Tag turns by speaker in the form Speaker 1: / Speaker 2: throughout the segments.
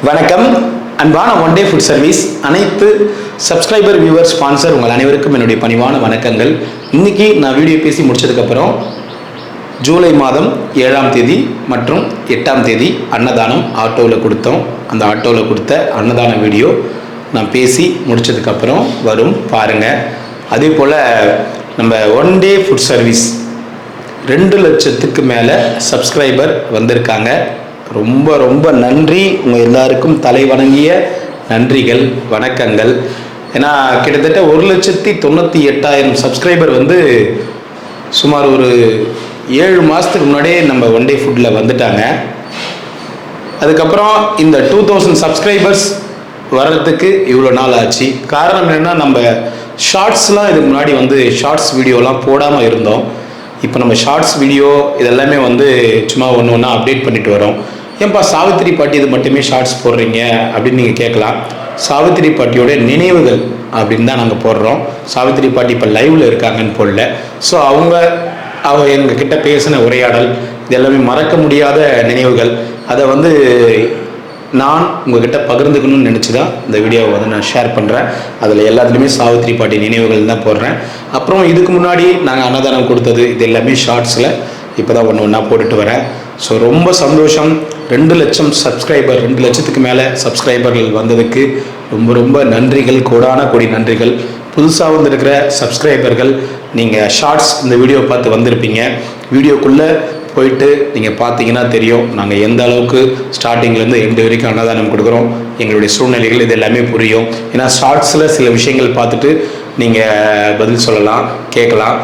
Speaker 1: வணக்கம். அன்பான one day food service அனைத்து சப்ஸ்கிரைபர் வியூவர் ஸ்பான்சர் உங்கள் அனைவருக்கும் என்னுடைய பணிவான வணக்கங்கள். இன்னைக்கு நான் வீடியோ பேசி முடிச்சதுக்கப்புறம் ஜூலை மாதம் 7ஆம் தேதி மற்றும் 8ஆம் தேதி அன்னதானம் ஆட்டோவில் கொடுத்தோம். அந்த ஆட்டோவில் கொடுத்த அன்னதான வீடியோ நான் பேசி முடிச்சதுக்கப்புறம் வரும் பாருங்கள். அதே போல் நம்ம ஒன் டே ஃபுட் சர்வீஸ் 2 லட்சத்துக்கு மேலே சப்ஸ்கிரைபர் வந்திருக்காங்க. ரொம்ப ரொம்ப நன்றி. உங்கள் எல்லாருக்கும் தலை வணங்கிய நன்றிகள், வணக்கங்கள். ஏன்னா கிட்டத்தட்ட 1,98,000 சப்ஸ்கிரைபர் வந்து சுமார் ஒரு 7 மாதத்துக்கு முன்னாடியே நம்ம ஒன் டே ஃபுட்டில் வந்துட்டாங்க. அதுக்கப்புறம் இந்த 2000 சப்ஸ்கிரைபர்ஸ் வர்றதுக்கு இவ்வளோ நாள் ஆச்சு. காரணம் என்னென்னா, நம்ம ஷார்ட்ஸ்லாம் இதுக்கு முன்னாடி வந்து ஷார்ட்ஸ் வீடியோலாம் போடாமல் இருந்தோம். இப்போ நம்ம ஷார்ட்ஸ் வீடியோ இதெல்லாமே வந்து சும்மா ஒன்று ஒன்றா அப்டேட் பண்ணிட்டு வரோம். ஏன்பா சாவித்திரி பாட்டி இது மட்டுமே ஷார்ட்ஸ் போடுறீங்க அப்படின்னு நீங்கள் கேட்கலாம். சாவித்திரி பாட்டியோட நினைவுகள் அப்படின்னு தான் நாங்கள் போடுறோம். சாவித்திரி பாட்டி இப்போ லைவில் இருக்காங்கன்னு போடல. ஸோ அவங்க எங்ககிட்ட பேசின உரையாடல் இது எல்லாமே மறக்க முடியாத நினைவுகள். அதை வந்து நான் உங்ககிட்ட பகிர்ந்துக்கணும்னு நினச்சி தான் இந்த வீடியோவை வந்து நான் ஷேர் பண்ணுறேன். அதில் எல்லாத்துலேயுமே சாவித்திரி பாட்டி நினைவுகள் தான் போடுறேன். அப்புறம் இதுக்கு முன்னாடி நாங்கள் அன்னதானம் கொடுத்தது இது எல்லாமே ஷார்ட்ஸில் இப்போ தான் ஒன்று ஒன்றா போட்டுட்டு வரேன். ஸோ ரொம்ப சந்தோஷம். 2 லட்சம் சப்ஸ்கிரைபர், 2 லட்சத்துக்கு மேலே சப்ஸ்கிரைபர்கள் வந்ததுக்கு ரொம்ப ரொம்ப நன்றிகள், கோடான கோடி நன்றிகள். புதுசாக வந்திருக்கிற சப்ஸ்கிரைபர்கள் நீங்கள் ஷார்ட்ஸ் இந்த வீடியோ பார்த்து வந்திருப்பீங்க. வீடியோக்குள்ளே போயிட்டு நீங்கள் பார்த்தீங்கன்னா தெரியும் நாங்கள் எந்த அளவுக்கு ஸ்டார்டிங்லேருந்து எண்டு வரைக்கும் அன்னதானம் கொடுக்குறோம். எங்களுடைய சூழ்நிலைகள் இது எல்லாமே புரியும். ஏன்னா ஷார்ட்ஸில் சில விஷயங்கள் பார்த்துட்டு நீங்கள் பதில் சொல்லலாம், கேட்கலாம்.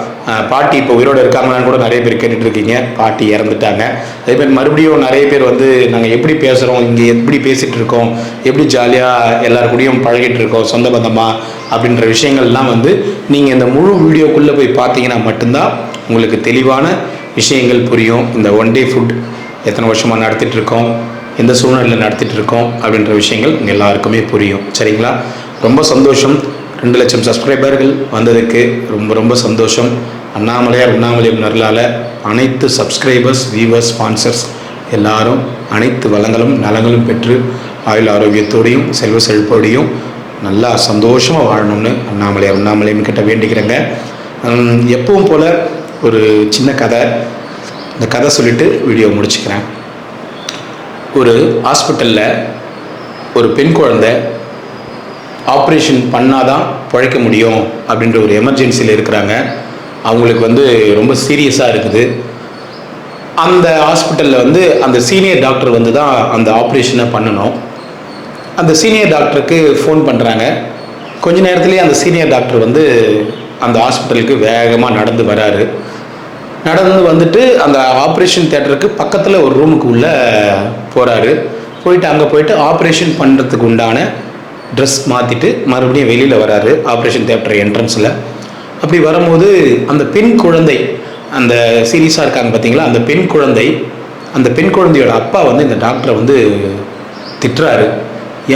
Speaker 1: பாட்டி இப்போ உயிரோடு இருக்காங்களான்னு கூட நிறைய பேர் கேட்டுட்ருக்கீங்க. பாட்டி இறந்துட்டாங்க. அதேமாதிரி மறுபடியும் நிறைய பேர் வந்து நாங்கள் எப்படி பேசுகிறோம், இங்கே எப்படி பேசிகிட்டு இருக்கோம், எப்படி ஜாலியாக எல்லாருக்கூடையும் பழகிட்டு இருக்கோம் சொந்த பந்தமாக அப்படின்ற விஷயங்கள்லாம் வந்து நீங்கள் இந்த முழு வீடியோக்குள்ளே போய் பார்த்தீங்கன்னா மட்டும்தான் உங்களுக்கு தெளிவான விஷயங்கள் புரியும். இந்த ஒன் டே ஃபுட் எத்தனை வருஷமாக நடத்திட்டு இருக்கோம், எந்த சூழ்நிலையில் நடத்திட்டு இருக்கோம் அப்படின்ற விஷயங்கள் எல்லாருக்குமே புரியும். சரிங்களா? ரொம்ப சந்தோஷம். 2 லட்சம் சப்ஸ்கிரைபர்கள் வந்ததுக்கு ரொம்ப ரொம்ப சந்தோஷம். உண்ணாமலையார் நல்லால அனைத்து சப்ஸ்கிரைபர்ஸ், வியூவர்ஸ், ஸ்பான்சர்ஸ் எல்லாரும் அனைத்து வளங்களும் நலங்களும் பெற்று ஆயுள் ஆரோக்கியத்தோடையும் செல்வ செழிப்போடையும் நல்லா சந்தோஷமாக வாழணும்னு உண்ணாமலையார் கிட்ட வேண்டிக்கிறேங்க. எப்பவும் போல் ஒரு சின்ன கதை, இந்த கதை சொல்லிவிட்டு வீடியோ முடிச்சுக்கிறேன். ஒரு ஹாஸ்பிட்டலில் ஒரு பெண் குழந்தை ஆப்ரேஷன் பண்ணாதான் பிழைக்க முடியும் அப்படின்ற ஒரு எமர்ஜென்சியில் இருக்கிறாங்க. அவங்களுக்கு வந்து ரொம்ப சீரியஸாக இருக்குது. அந்த ஹாஸ்பிட்டலில் வந்து அந்த சீனியர் டாக்டர் வந்து தான் அந்த ஆப்ரேஷனை பண்ணணும். அந்த சீனியர் டாக்டருக்கு ஃபோன் பண்ணுறாங்க. கொஞ்ச நேரத்துலேயே அந்த சீனியர் டாக்டர் வந்து அந்த ஹாஸ்பிட்டலுக்கு வேகமாக நடந்து வராரு. நடந்து வந்துட்டு அந்த ஆப்ரேஷன் தியேட்டருக்கு பக்கத்தில் ஒரு ரூமுக்கு உள்ளே போகிறாரு. அங்கே போயிட்டு ஆப்ரேஷன் பண்ணுறதுக்கு உண்டான ட்ரெஸ் மாற்றிட்டு மறுபடியும் வெளியில் வராரு ஆப்ரேஷன் தியேட்டர் என்ட்ரன்ஸில். அப்படி வரும்போது அந்த பெண் குழந்தை, அந்த சீரியஸாக இருக்காங்க பார்த்தீங்களா, அந்த பெண் குழந்தையோட அப்பா வந்து இந்த டாக்டரை வந்து திட்டுறாரு.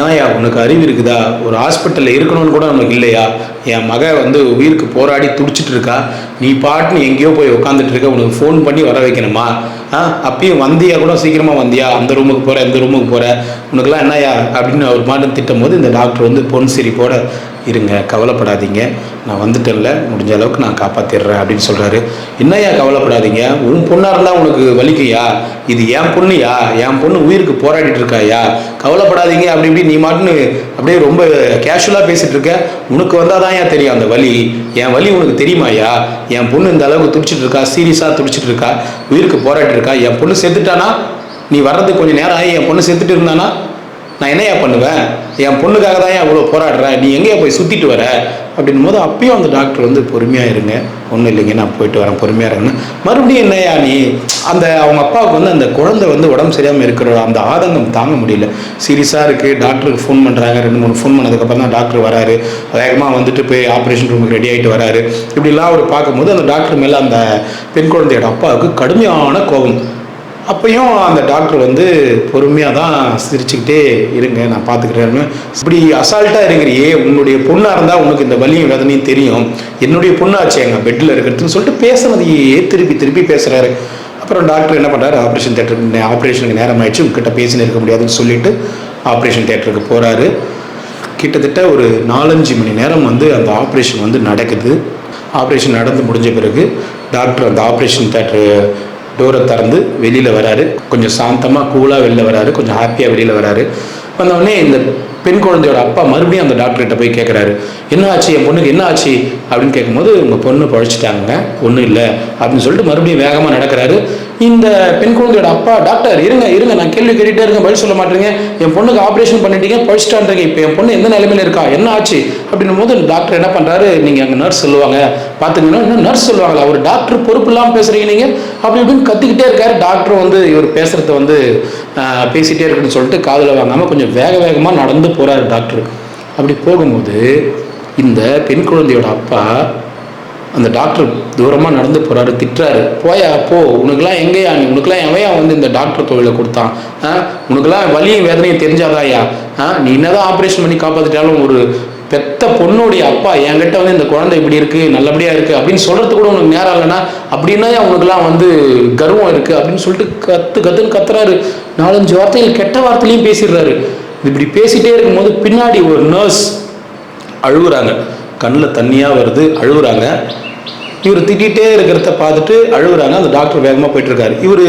Speaker 1: ஏன்யா உனக்கு அறிவு இருக்குதா? ஒரு ஹாஸ்பிட்டலில் இருக்கணும்னு கூட நமக்கு இல்லையா? என் மக வந்து உயிருக்கு போராடி துடிச்சிட்டு இருக்கா, நீ பாட்டுன்னு எங்கேயோ போய் உட்காந்துட்டு இருக்க, உனக்கு ஃபோன் பண்ணி வர வைக்கணுமா? அப்பயும் வந்தியா கூட, சீக்கிரமாக வந்தியா, அந்த ரூமுக்கு போகிற இந்த ரூமுக்கு போகிற, உனக்குலாம் என்னையா அப்படின்னு அவர் மாட்டு திட்டும் போது இந்த டாக்டர் வந்து பொன் சிரிப்போட, இருங்க கவலைப்படாதீங்க, நான் வந்துட்டேன்ல, முடிஞ்ச அளவுக்கு நான் காப்பாற்றிடுறேன் அப்படின்னு சொல்கிறாரு. என்னையா கவலைப்படாதீங்க, உன் பொண்ணாக இருந்தால் உனக்கு வலிக்கையா? இது என் பொண்ணுயா, என் பொண்ணு உயிருக்கு போராடிட்டு இருக்காயா, கவலைப்படாதீங்க அப்படி இப்படி நீ மாட்டுன்னு அப்படியே ரொம்ப கேஷுவலாக பேசிகிட்டு இருக்க. உனக்கு வந்தால் தான் ஏன் தெரியும் அந்த வலி, என் வலி உனக்கு தெரியுமாயா? என் பொண்ணு இந்த அளவுக்கு துடிச்சிட்டு இருக்கா, சீரியஸாக துடிச்சிட்டு இருக்கா, உயிருக்கு போராடிட்டு இருக்கா. என் பொண்ணு செத்துட்டானா, நீ வர்றதுக்கு கொஞ்சம் நேரம் ஆகி என் பொண்ணு செத்துட்டு இருந்தானா நான் என்னையா பண்ணுவேன்? என் பொண்ணுக்காக தான் ஏன் அவ்வளோ போராடுறேன், நீ எங்கேயா போய் சுற்றிட்டு வர அப்படின்னும் போது அப்பயும் அந்த டாக்டர் வந்து பொறுமையாக இருங்க, ஒன்றும் இல்லைங்க, நான் போயிட்டு வரேன், பொறுமையாக இருங்கன்னு. மறுபடியும் என்னையா நீ, அந்த அவங்க அப்பாவுக்கு வந்து அந்த குழந்தை வந்து உடம்பு சரியாமல் இருக்கிற அந்த ஆதங்கம் தாங்க முடியல. சீரியஸாக இருக்குது. டாக்டருக்கு ஃபோன் பண்ணுறாங்க. 2-3 ஃபோன் பண்ணதுக்கப்புறம் தான் டாக்டர் வராரு. வேகமாக வந்துட்டு போய் ஆப்ரேஷன் ரூமுக்கு ரெடி ஆகிட்டு வராரு. இப்படிலாம் அவர் பார்க்கும்போது அந்த டாக்டர் மேலே அந்த பெண் குழந்தையோட அப்பாவுக்கு கடுமையான கோபம். அப்பையும் அந்த டாக்டர் வந்து பொறுமையாக தான் சிரிச்சுக்கிட்டே, இருங்க நான் பார்த்துக்கிறேன்னு. இப்படி அசால்ட்டாக இருக்கிறியே, உன்னுடைய பொண்ணாக இருந்தால் உனக்கு இந்த வலியும் வேதனையும் தெரியும், என்னுடைய பொண்ணாச்சு எங்கள் பெட்டில் இருக்கிறதுன்னு சொல்லிட்டு பேசுனதையே திருப்பி பேசுகிறாரு. அப்புறம் டாக்டர் என்ன பண்ணுறாரு, ஆப்ரேஷனுக்கு நேரம் ஆயிடுச்சு, உங்ககிட்ட பேசின்னு இருக்க முடியாதுன்னு சொல்லிட்டு ஆப்ரேஷன் தியேட்டருக்கு போகிறாரு. கிட்டத்தட்ட ஒரு 4-5 மணி நேரம் வந்து அந்த ஆப்ரேஷன் வந்து நடக்குது. ஆப்ரேஷன் நடந்து முடிஞ்ச பிறகு டாக்டர் அந்த ஆப்ரேஷன் தியேட்டரு டோரை திறந்து வெளியில் வராரு. கொஞ்சம் சாந்தமாக கூலாக வெளில வராரு, கொஞ்சம் ஹாப்பியாக வெளியில் வராரு. வந்தவுடனே இந்த பெண் குழந்தையோட அப்பா மறுபடியும் அந்த டாக்டர்கிட்ட போய் கேட்குறாரு, என்ன ஆச்சு என் பொண்ணுக்கு, என்ன ஆச்சு அப்படின்னு கேட்கும்போது, உங்கள் பொண்ணு பழிச்சிட்டாங்க, ஒன்றும் இல்லை அப்படின்னு சொல்லிட்டு மறுபடியும் வேகமாக நடக்கிறாரு. இந்த பெண் குழந்தையோட அப்பா, டாக்டர் இருங்க இருங்க, நான் கேள்வி கேட்டுகிட்டே இருங்க, பதில் சொல்ல மாட்டேங்க, என் பொண்ணுக்கு ஆப்ரேஷன் பண்ணிட்டீங்க, பழிச்சிட்டான்றீங்க, இப்போ என் பொண்ணு எந்த நிலைமையில இருக்கா, என்ன ஆச்சு அப்படின்னும் போது டாக்டர் என்ன பண்ணுறாரு, நீங்கள் அங்கே நர்ஸ் சொல்லுவாங்க பார்த்துங்கன்னா, இன்னும் நர்ஸ் சொல்லுவாங்களா, ஒரு டாக்டர் பொறுப்பு இல்லாமல் பேசுகிறீங்க நீங்கள் அப்படி இப்படின்னு கத்திக்கிட்டே இருக்காரு. டாக்டர் வந்து இவர் பேசுகிறத வந்து பேசிகிட்டே இருக்குன்னு சொல்லிட்டு காதில் வாங்காமல் கொஞ்சம் வேகமாக நடந்து போகிறாரு டாக்டர். அப்படி போகும்போது இந்த பெண் குழந்தையோட அப்பா அந்த டாக்டர் தூரமாக நடந்து போகிறாரு, திட்டுறாரு, போயா போ, உனக்குலாம் எங்கேயா, உனக்குலாம் எவையா வந்து இந்த டாக்டர் தொழிலை கொடுத்தான், உனக்குலாம் வலியும் வேதனையும் தெரிஞ்சாதாயா, நீ என்னதான் ஆப்ரேஷன் பண்ணி காப்பாற்றிட்டாலும் ஒரு பெத்த பொண்ணுடைய அப்பா என்கிட்ட வந்து இந்த குழந்தை இப்படி இருக்குது, நல்லபடியாக இருக்குது அப்படின்னு சொல்கிறது கூட உனக்கு நேரம் இல்லைன்னா அப்படின்னா அவனுக்குலாம் வந்து கர்வம் இருக்குது அப்படின்னு சொல்லிட்டு கத்துன்னு கத்துறாரு. 4-5 வார்த்தைகள் கெட்ட வார்த்தையிலையும் பேசிடுறாரு. இப்படி பேசிகிட்டே இருக்கும்போது பின்னாடி ஒரு நர்ஸ் அழுகுறாங்க, கண்ணில் தண்ணியாக வருது, அழுகுறாங்க. இவர் திட்டிகிட்டே இருக்கிறத பார்த்துட்டு அழுகுறாங்க. அந்த டாக்டர் வேகமாக போயிட்டு இருக்காரு. இவர்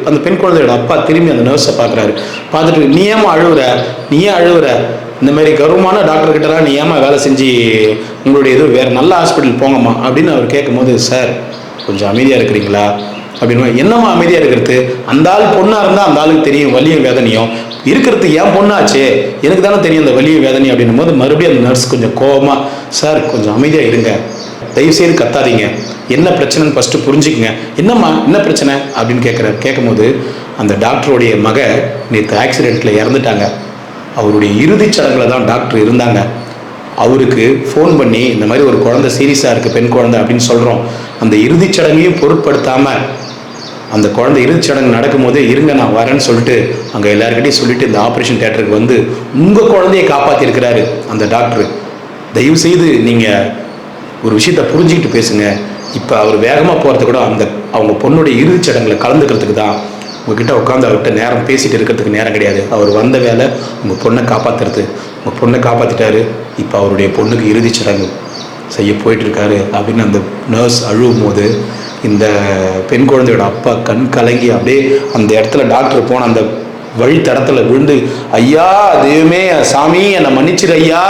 Speaker 1: அந்த பெண் குழந்தையோட அப்பா திரும்பி அந்த நர்ஸை பார்க்குறாரு. பார்த்துட்டு, நீ ஏமா அழுகுற, நீ ஏன் அழுகுற, இந்த மாதிரி கௌரவமான டாக்டர்கிட்டலாம் நீ ஏமா வேலை செஞ்சு உங்களுடைய இது வேறு நல்ல ஹாஸ்பிட்டல் போங்கம்மா அப்படின்னு அவர் கேட்கும்போது, சார் கொஞ்சம் அமைதியாக இருக்கிறீங்களா அப்படின்னு. என்னம்மா அமைதியாக இருக்கிறது, அந்த ஆள் பொண்ணாக இருந்தால் அந்த ஆளுக்கு தெரியும் வலியும் வேதனையும், இருக்கிறது என் பொண்ணாச்சே எனக்கு தானே தெரியும் இந்த வலியும் வேதனை அப்படின்னும் போது மறுபடியும் அந்த நர்ஸ் கொஞ்சம் கோபமாக, சார் கொஞ்சம் அமைதியாக இருங்க, தயவுசெய்து கத்தாதீங்க, என்ன பிரச்சனைன்னு ஃபஸ்ட்டு புரிஞ்சுக்குங்க, என்னம்மா என்ன பிரச்சனை அப்படின்னு கேட்கும்போது அந்த டாக்டருடைய மக நேற்று ஆக்சிடெண்ட்டில் இறந்துட்டாங்க, அவருடைய இறுதிச் சடங்கில் தான் டாக்டர் இருந்தாங்க, அவருக்கு ஃபோன் பண்ணி இந்த மாதிரி ஒரு குழந்தை சீரியஸாக இருக்குது, பெண் குழந்தை அப்படின்னு சொல்கிறோம், அந்த இறுதிச் சடங்கையும் பொருட்படுத்தாமல் அந்த குழந்தை இறுதிச் சடங்கு நடக்கும்போது இருங்க நான் வரேன்னு சொல்லிட்டு அங்கே எல்லாருக்கிட்டையும் சொல்லிட்டு இந்த ஆப்ரேஷன் தியேட்டருக்கு வந்து உங்கள் குழந்தையை காப்பாற்றிருக்கிறாரு அந்த டாக்டர். தயவுசெய்து நீங்கள் ஒரு விஷயத்தை புரிஞ்சுக்கிட்டு பேசுங்க. இப்போ அவர் வேகமாக போகிறது கூட அவங்க பொண்ணுடைய இறுதிச் சடங்கில் கலந்துக்கிறதுக்கு தான். உங்ககிட்ட உட்காந்து அவர்கிட்ட நேரம் பேசிகிட்டு இருக்கிறதுக்கு நேரம் கிடையாது. அவர் வந்த வேலை உங்கள் பொண்ணை காப்பாற்றுறது. உங்கள் பொண்ணை காப்பாற்றிட்டாரு, இப்போ அவருடைய பொண்ணுக்கு இறுதிச் சடங்கு செய்ய போயிட்டுருக்காரு அப்படின்னு அந்த நர்ஸ் அழுவும் போது இந்த பெண் குழந்தையோட அப்பா கண் கலங்கி அப்படியே அந்த இடத்துல டாக்டர் போன அந்த வழித்தடத்தில் விழுந்து, ஐயா தெய்வமே சாமி என்னை மன்னிச்சிரு ஐயா,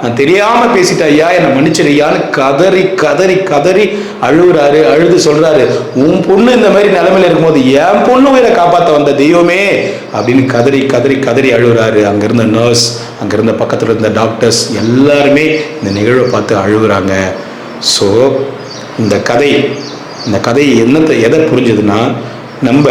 Speaker 1: நான் தெரியாமல் பேசிட்டேன் ஐயா என்னை மன்னிச்சிரு ஐயான்னு கதறி கதறி கதறி அழுகுறாரு. அழுது சொல்கிறாரு, உன் பொண்ணு இந்த மாதிரி நிலைமையில இருக்கும்போது என் பொண்ணு உயிரை காப்பாற்ற வந்த தெய்வமே அப்படின்னு கதறி கதறி கதறி அழுகுறாரு. அங்கேருந்த நர்ஸ், அங்கேருந்த பக்கத்தில் இருந்த டாக்டர்ஸ் எல்லாருமே இந்த நிகழ்வை பார்த்து அழுகுறாங்க. ஸோ இந்த கதை எதை புரிஞ்சதுன்னா, நம்ம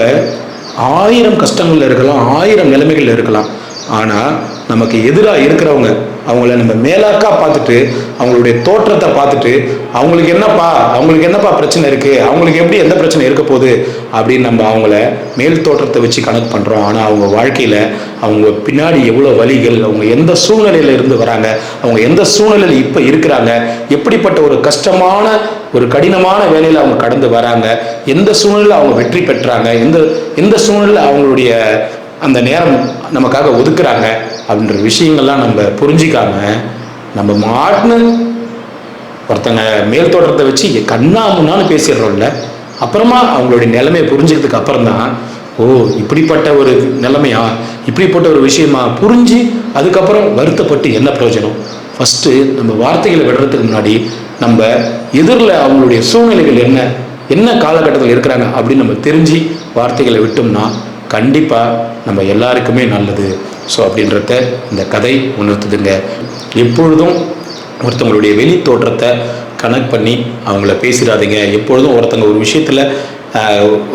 Speaker 1: 1000 கஷ்டங்கள்ல இருக்கலாம், 1000 நிலைமைகள் இருக்கலாம், ஆனால் நமக்கு எதிராக இருக்கிறவங்க அவங்கள நம்ம மேலாக்கா பார்த்துட்டு அவங்களுடைய தோற்றத்தை பார்த்துட்டு அவங்களுக்கு என்னப்பா பிரச்சனை இருக்குது, அவங்களுக்கு எப்படி எந்த பிரச்சனை இருக்க போகுது அப்படின்னு நம்ம அவங்கள மேல் தோற்றத்தை வச்சு கணக்கு பண்ணுறோம். ஆனால் அவங்க வாழ்க்கையில் அவங்க பின்னாடி எவ்வளோ வலிகள், அவங்க எந்த சூழ்நிலையில் இருந்து வராங்க, அவங்க எந்த சூழ்நிலையில் இப்போ இருக்கிறாங்க, எப்படிப்பட்ட ஒரு கஷ்டமான ஒரு கடினமான வேலையில் அவங்க கடந்து வராங்க, எந்த சூழ்நிலையில் அவங்க வெற்றி பெற்றாங்க, எந்த சூழ்நிலையில் அவங்களுடைய அந்த நேரம் நமக்காக ஒதுக்குறாங்க அப்படின்ற விஷயங்கள்லாம் நம்ம புரிஞ்சிக்காம நம்ம மாட்டுன்னு ஒருத்தங்க மேல் தோற்றத்தை வச்சு கண்ணா முன்னான்னு பேசிடுறோம்ல. அப்புறமா அவங்களுடைய நிலைமையை புரிஞ்சுக்கிறதுக்கு அப்புறம் தான், ஓ இப்படிப்பட்ட ஒரு நிலைமையா, இப்படிப்பட்ட ஒரு விஷயமா புரிஞ்சு அதுக்கப்புறம் வருத்தப்பட்டு என்ன பிரயோஜனம். ஃபஸ்ட்டு நம்ம வார்த்தைகளை விடுறதுக்கு முன்னாடி நம்ம எதிரில் அவங்களுடைய சூழ்நிலைகள் என்ன காலகட்டத்தில் இருக்கிறாங்க அப்படின்னு நம்ம தெரிஞ்சு வார்த்தைகளை விட்டோம்னா கண்டிப்பாக நம்ம எல்லாருக்குமே நல்லது. ஸோ அப்படின்றத இந்த கதை உணர்த்துதுங்க. எப்பொழுதும் ஒருத்தவங்களுடைய வெளி தோற்றத்தை கனெக்ட் பண்ணி அவங்கள பேசிடாதீங்க. எப்பொழுதும் ஒருத்தங்க ஒரு விஷயத்தில்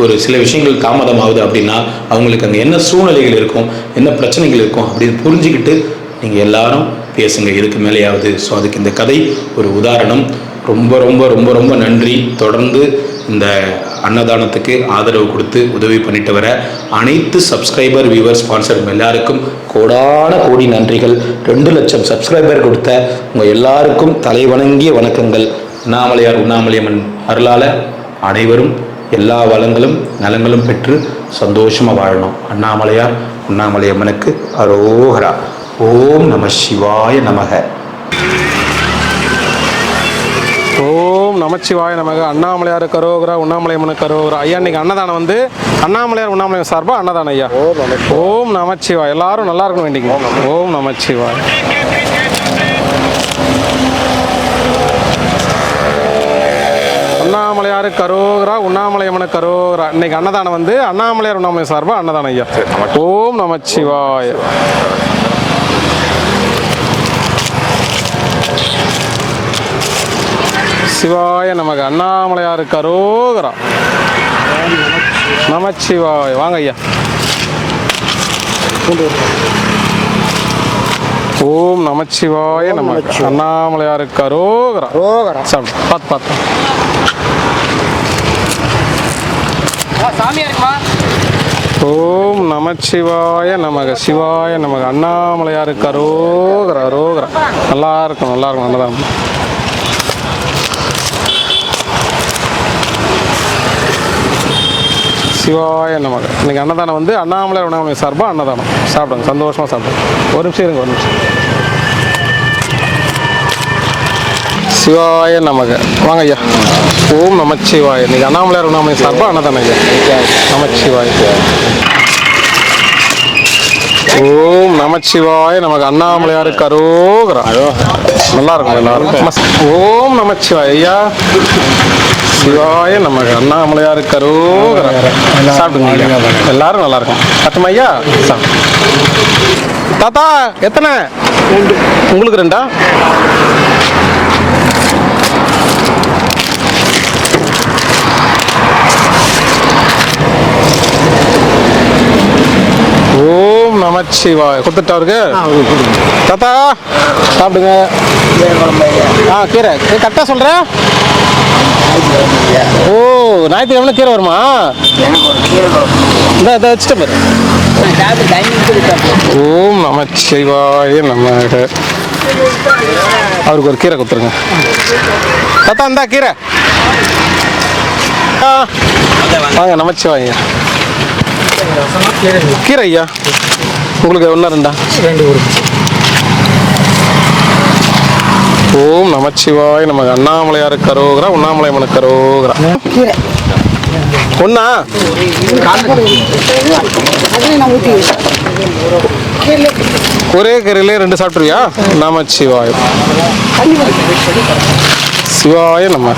Speaker 1: ஒரு சில விஷயங்கள் தாமதமாகுது அப்படின்னா அவங்களுக்கு அங்கே என்ன சூழ்நிலைகள் இருக்கும், என்ன பிரச்சனைகள் இருக்கும் அப்படின்னு புரிஞ்சுக்கிட்டு நீங்கள் எல்லாரும் பேசுங்க இதுக்கு மேலேயாவது. ஸோ அதுக்கு இந்த கதை ஒரு உதாரணம். ரொம்ப ரொம்ப ரொம்ப ரொம்ப நன்றி. தொடர்ந்து இந்த அன்னதானத்துக்கு ஆதரவு கொடுத்து உதவி பண்ணிட்டு வர அனைத்து சப்ஸ்கிரைபர் வியூவர் ஸ்பான்சர் எல்லாருக்கும் கோடி நன்றிகள். 2 லட்சம் சப்ஸ்கிரைபர் கொடுத்த உங்கள் எல்லாருக்கும் தலைவணங்கிய வணக்கங்கள். உண்ணாமலையம்மன் அருளால அனைவரும் எல்லா வளங்களும் நலங்களும் பெற்று சந்தோஷமாக வாழணும். அண்ணாமலையார் உண்ணாமலை அம்மனுக்கு அரோகரா. ஓம் நம சிவாய நமக.
Speaker 2: ஓம் நமச்சிவாய நமக. அண்ணாமலையாருக்கு அரோகரா, உண்ணாமலை அம்மனுக்கு அரோகரா. ஐயா இன்னைக்கு அன்னதானம் வந்து அண்ணாமலையார் உண்ணாமலை சார்பாக அன்னதானம் ஐயா. ஓம் நமச்சிவாய். எல்லாரும் நல்லா இருக்கணும் வேண்டிங்க. ஓம் நமச்சிவாய். அண்ணாமலையாருக்கு அரோகரா, உண்ணாமலை அம்மனுக்கு அரோகரா. இன்னைக்கு அன்னதானம் வந்து அண்ணாமலையார் உண்ணாமலை சார்பாக அன்னதானம் ஐயா. ஓம் நமச்சிவாய. சிவாய நமக. அண்ணாமலையாருக்கு அரோகரா. நமச்சிவாய. வாங்க ஐயா. ஓம் நமச்சிவாய நமக. அண்ணாமலையாருக்கு அரோகரா. சாப்பிடு பார்த்து ஓம் நமச்சிவாய நமக. சிவாய நமக. அண்ணாமலையாருக்கு அரோகரா. அரோகரா. நல்லா இருக்கும் நல்லதான். சிவாய நமக. இன்னைக்கு அன்னதானம் வந்து அண்ணாமலை உணவு சார்பாக அன்னதானம். சாப்பிடுங்க, சந்தோஷமாக சாப்பிடுங்க. ஒரு நிமிஷம் இருங்க, ஒரு நிமிஷம். சிவாய நமக. வாங்க ஐயா. ஓம் நமச்சிவாய. இன்னைக்கு அண்ணாமலையார் உணவு சார்பாக அன்னதானம் ஐயா. நமச்சிவாய. ஓம் நமச்சிவாய நமக்கு. அண்ணாமலையாருக்கு அரோகரா. நல்லா இருக்கும் எல்லாரும். ஓம் நமச்சிவாய ஐயா. சிவாய நமக்கு. அண்ணாமலையாருக்கு அரோகரா. சாப்பிடுங்க எல்லாரும் நல்லா இருக்கும். பத்துமா ஐயா? தாத்தா எத்தனை? உங்களுக்கு 2? ஓம் நமச்சிவாய. கொடுத்துட்டாருக்கு தாத்தா சாப்பிடுங்க. கீரை கரெக்டாக சொல்கிறேன். ஓ ஞாயிற்றுக்கிழமை கீரை வருமா? இந்த இதை வச்சுட்டு பாரு. ஓம் நமச்சிவாய நமக. அவருக்கு ஒரு கீரை கொடுத்துருங்க தாத்தா. இந்தா கீரை. வாங்க நமச்சிவாய. கீரை ஐயா உங்களுக்கு 1 2? ஓம் நமச்சிவாய நமக்கு. அண்ணாமலையாருக்கு அரோகரா, உண்ணாமலை அம்மனுக்கு அரோகரா. ஒண்ணா? ஒரே கீரையிலே 2 சாப்பிட்ருவியா? நமச்சிவாய. சிவாய நம.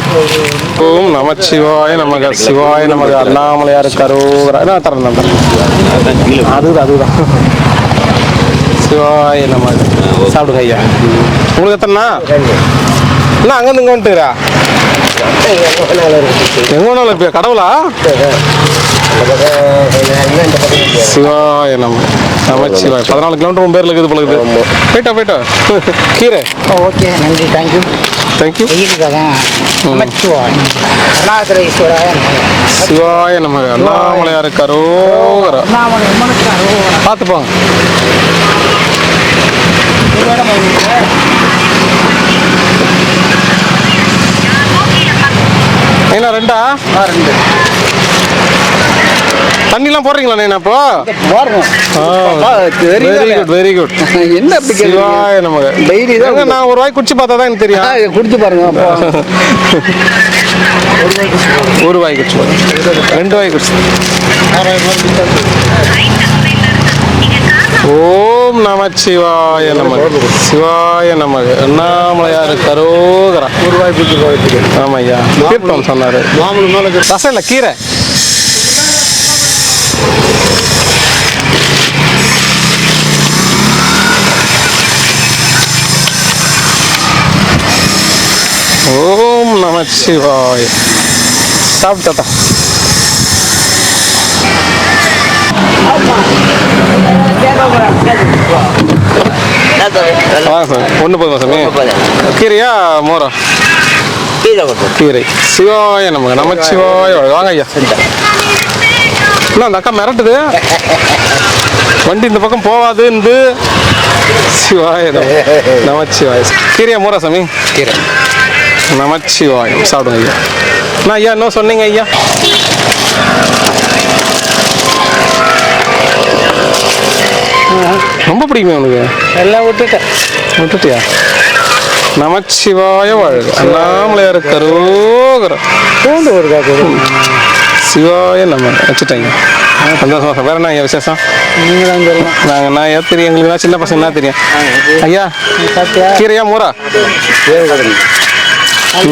Speaker 2: ஓம் நமச்சிவாய நமக. சிவாய நமக. அண்ணாமலையாருக்கு அரோகரா. என்ன தரேன் அதுதான். சிவாய நமக. சாப்பிடுங்க ஐயா. உங்களுக்கு எத்தனா? என்ன அங்கேருந்து இங்கே வந்துட்டுறா? எங்க வேணாலும் இருப்பியா? கடவுளா? சிவாய நம. நமச்சிவாய். 14 கிலோமீட்டர் உன் பேரில் இருக்குது பழகுது. போயிட்டா கீரை.
Speaker 3: ஓகே நன்றி. தேங்க்யூ.
Speaker 2: சிவாய நமக. அண்ணாமலையாருக்கு அரோகரா. பார்த்து போங்க. என்ன 2? 2. தண்ணிலாம் போடுறீங்களா நீ? அப்போ வெரி குட்.
Speaker 3: என்ன
Speaker 2: சிவாய நமக.
Speaker 3: டெய்லி தான்
Speaker 2: நான் ஒரு வாய் குடிச்சு பார்த்தா தான் எனக்கு தெரியும்.
Speaker 3: குடிச்சு பாருங்க.
Speaker 2: 1 வாய் குடிச்சு பாருங்க. 2 வாய் குடிச்சு. ஓம் நமச்சிவாய நமக. சிவாய நமக. அண்ணாமலையாருக்கு அரோகரா.
Speaker 3: 1 வாய் குடிச்சு போயிட்டு.
Speaker 2: ஆமா ஐயா. தீர்த்தம் சொன்னாரு. ரசம் இல்லை கீரை. ஓம் நமச்சிவாய. சாப்பிட்டா ஒன்று போதுமா சாமி? கீரையா மோரா? கீரை. சிவாய நமக்கு. நமச்சிவாய. வாங்க ஐயா. என்ன அந்த அக்கா மிரட்டுது? வண்டி இந்த பக்கம் போவாது. சிவாய நமச்சிவாய. கீரையா மோரா சாமி? கீரை. நமச்சிவாயம். சாப்பிடுங்க ஐயா. நான் ஐயா இன்னும் சொன்னீங்க ஐயா. ரொம்ப பிடிக்குமே உனக்கு?
Speaker 3: எல்லாம் விட்டுட்டேன்.
Speaker 2: விட்டுட்டியா? நமச்சிவாய வாழ்க. அண்ணாமலையார் கரோகரம்.
Speaker 3: பூண்டு ஒரு காக்கு.
Speaker 2: சிவாய நம்ம வச்சுட்டாங்க. சந்தோஷம். வேற என்ன ஐயா விசேஷம்?
Speaker 3: நீங்கள் தான் சொல்லலாம்.
Speaker 2: நாங்கள் நான் ஏன் தெரியும், எங்களுக்கு சின்ன பசங்க என்ன தெரியும் ஐயா?
Speaker 3: சாப்பிட்டியா?
Speaker 2: கீரையா மூரா?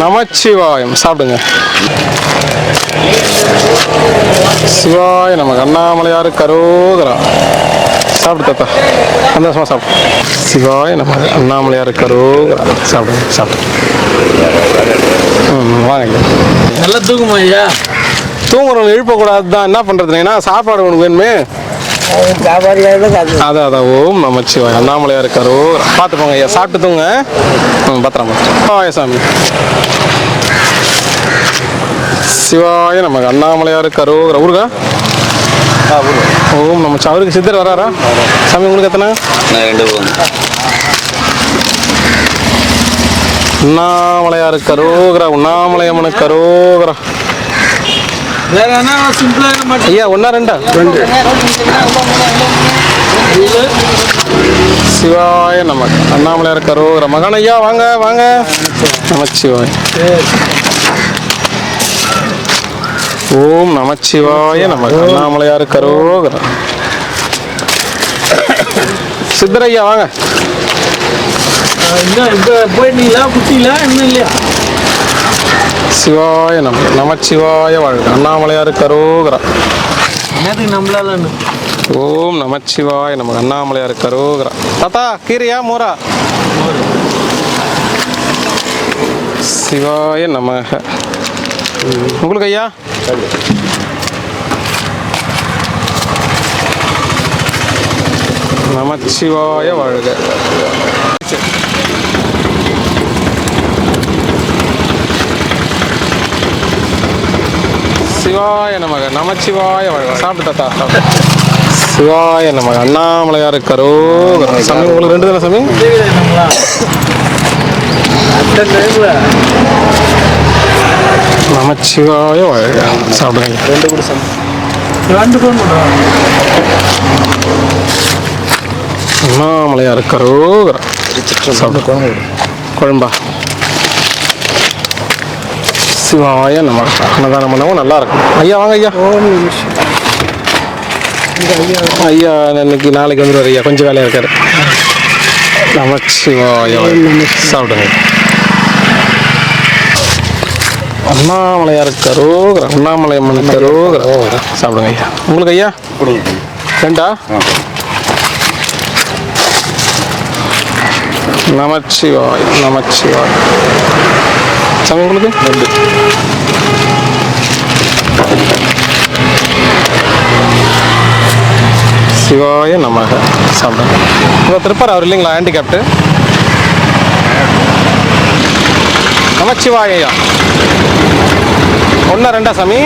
Speaker 2: நமச்சிவாயம் சாப்பிடுங்க. சிவாய நமக்கு. அண்ணாமலையார் கரோகரா. சாப்பிடு தாத்தா, சந்தோஷமா சாப்பிடு. சிவாய நமக்கு. அண்ணாமலையார் கரோகரா. சாப்பிடுங்க சாப்பிடு. வாங்க ஐயா.
Speaker 3: நல்லா தூக்குமா ஐயா?
Speaker 2: தூங்குறவங்க எழுப்பக்கூடாது தான். என்ன பண்ணுறதுனா சாப்பாடு உனக்கு வேணுமே.
Speaker 3: சாப்பாடு
Speaker 2: அதான் அதான். ஓம் நமச்சிவாய். அண்ணாமலையார் இருக்காரோ. பார்த்து போங்க ஐயா. சாப்பிட்டு தூங்க. பத்திரமா. சிவாய சாமி. சிவாய நமக்கு. அண்ணாமலையார் கரோகர. ஊருக்கா? ஓம் நம்ம அவருக்கு சித்தர் வராரா? சாமி உங்களுக்கு எத்தனை? அண்ணாமலையார் கரோகரா. உண்ணாமலையம்மனு கரோகரா.
Speaker 3: வேற என்ன சிம்பிளா மாட்டேன்
Speaker 2: ஐயா? ஒன்னா ரெண்டா? ரெண்டு. சிவாய நமக்கு. அண்ணாமலையார் கரோகர. மகன் ஐயா வாங்க வாங்க. நமச்சிவாய். ஓம் நமச்சிவாய நமக்கு. அண்ணாமலையார் கரோகர. சித்தரையா வாங்க.
Speaker 3: இன்னும் இப்போ போயிட்டீங்களா? குட்டிங்களா? இன்னும் இல்லையா?
Speaker 2: சிவாய நமக்கு. நமச்சிவாய வாழ்க. அண்ணாமலையார் கரோகரா.
Speaker 3: என்னதுக்கு நம்மளால?
Speaker 2: ஓம் நமச்சிவாய நமக்கு. அண்ணாமலையார் கரோகரா. தாத்தா கீரையா மூரா? சிவாய நமக. உங்களுக்கு ஐயா? நமச்சிவாய வாழ்க. சிவாய நமக. நமச்சிவாய வாழ்க. சாப்பிட்டு தாத்தா சாப்பிட்டு. சிவாய நமக. அண்ணாமலையார் கரோகரா. சாமி உங்களுக்கு ரெண்டு தானே சாமி? நமச்சிவாய வாழ்க. சாப்பிடுங்க.
Speaker 3: ரெண்டு கூட ரெண்டு ஃபோன் பண்ணுறாங்க.
Speaker 2: அண்ணாமலையார் கரோகரா. சாப்பிடு. குழம்பா? சிவாய நம்ம. அன்னதானம் பண்ணவும் நல்லா இருக்கும். ஐயா வாங்க ஐயா. ஐயா இன்னைக்கு நாளைக்கு வந்துடுவார் ஐயா. கொஞ்சம் வேலையாக இருக்காரு. நமச்சிவாய. சாப்பிடுங்க. அண்ணாமலையார் கரோகரா. அண்ணாமலையம்மன் கரோகரா. சாப்பிடுங்க ஐயா. உங்களுக்கு ஐயா? ரெண்டா? நமச்சிவாய். நமச்சிவாய். சாமி உங்களுக்கு? ரெண்டு. சிவாய நமக. சாப்பிடுங்க. இப்போ திருப்பார் அவர் இல்லைங்களா? ஹேண்டிகேப்டு. நமச்சிவாய ஐயா. ஒன்றா ரெண்டா சாமி?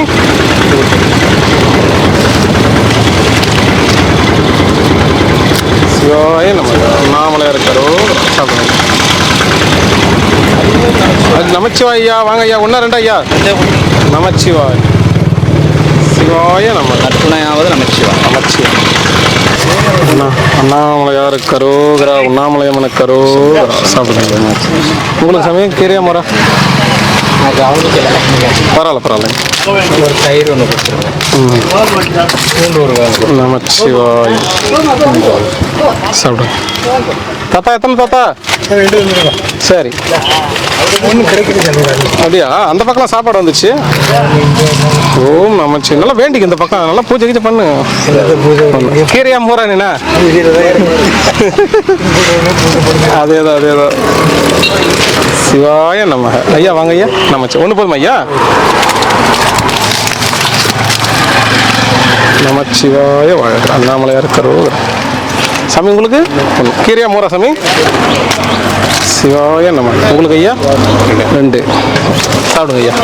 Speaker 2: சிவாய நமக. அண்ணாமலையார் கரோகரா. சாப்பிடுங்க. அது நமச்சிவாய் ஐயா. வாங்க ஐயா. ஒன்றா ரெண்டா ஐயா? நமச்சிவாய். சிவாய நம்ம.
Speaker 4: கற்பனையாவது நமச்சிவாய்.
Speaker 2: நமச்சிவாய். அண்ணாமலையார் கரோகரா. உண்ணாமலையம்மன கரோகரா. சாப்பிடுங்க. உங்களுக்கு சமயம் கீரையா மரம்? பரவாயில்ல பரவாயில்ல.
Speaker 4: ஒரு தயிர் ஒன்று கொடுத்துருங்க.
Speaker 2: நமச்சிவாய். சாப்பிடுங்க. தாத்தா எத்தனை தாத்தா? சரி.
Speaker 3: ஒன்றும் கிடைக்குது.
Speaker 2: அப்படியா? அந்த பக்கம் சாப்பாடு வந்துச்சு. ஓம் நமச்சி. நல்லா வேண்டிக்கு இந்த பக்கம் நல்லா பூஜை கீஜை பண்ணு. கீரையா மூரா நீனா? அதேதான் அதேதான். சிவாய நமக. ஐயா வாங்க ஐயா. நமச்சி. ஒன்று போதுமா ஐயா? நமச்சிவாய வாழ்க. அண்ணாமலையார் கரோகரா. சாமி உங்களுக்கு? கீரையா மூரா சாமி? சிவாய நம. உங்களுக்கு ஐயா? ரெண்டு. சாப்பிடுங்க ஐயா.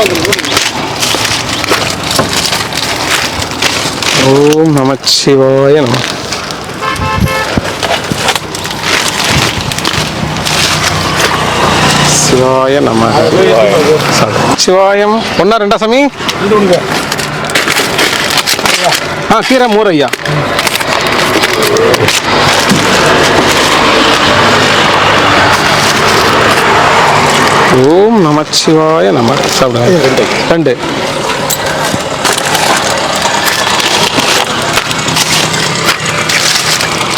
Speaker 2: ஓம் நமச்சிவாய நம. சிவாய நம. சிவாயம். ஒன்றா ரெண்டா சாமி? கீரை மூர் ஐயா. ஓம் நமச்சிவாய நம. சாப்பிடுங்க. 2.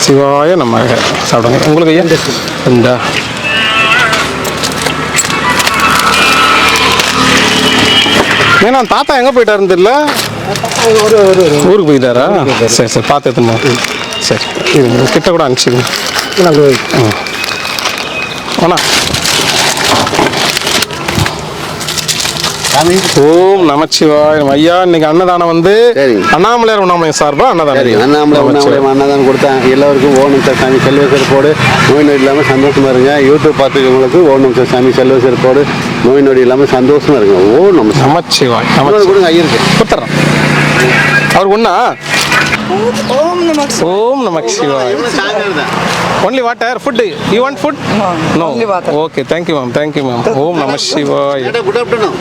Speaker 2: சிவாய நம. சாப்பிடுங்க. உங்களுக்கு ஐயா 2. ஏன்னா தாத்தா எங்கே போயிட்டாருன்னு தெரியல. ஊருக்கு போயிட்டாரா? சரி சரி, பார்த்து எடுத்துமா. சரி, இது கிட்ட கூட அனுப்பிச்சிடுங்க. அண்ணா ஓம் நமச்சிவாய. ஐயா இன்னைக்கு அன்னதானம் வந்து அண்ணாமலையார் உண்ணாமலை சார்பா அன்னதானம்.
Speaker 5: அன்னதானம் கொடுத்தேன் எல்லாருக்கும். ஓம் நம சாமி செல்வசர் போடு, நோய் நொடி இல்லாமல் சந்தோஷமா இருங்க. யூடியூப் பார்த்துக்கிறவங்களுக்கு ஓம் நம சாமி செல்வசர் போடு, நோய் நொடி இல்லாமல் சந்தோஷமா இருங்க. ஓம் நமச்சிவாய.
Speaker 2: நமச்சிவாய்
Speaker 5: கொடுங்க ஐயருக்கு
Speaker 2: கொடுத்துட்றேன். அவர் ஒன்றா? ஓம் நமச்சிவாய். Only water, food. You want food? No.
Speaker 6: Only water.
Speaker 2: Okay, thank you, ma'am. Thank you, ma'am. Om Namah Shivaya.
Speaker 5: Good afternoon.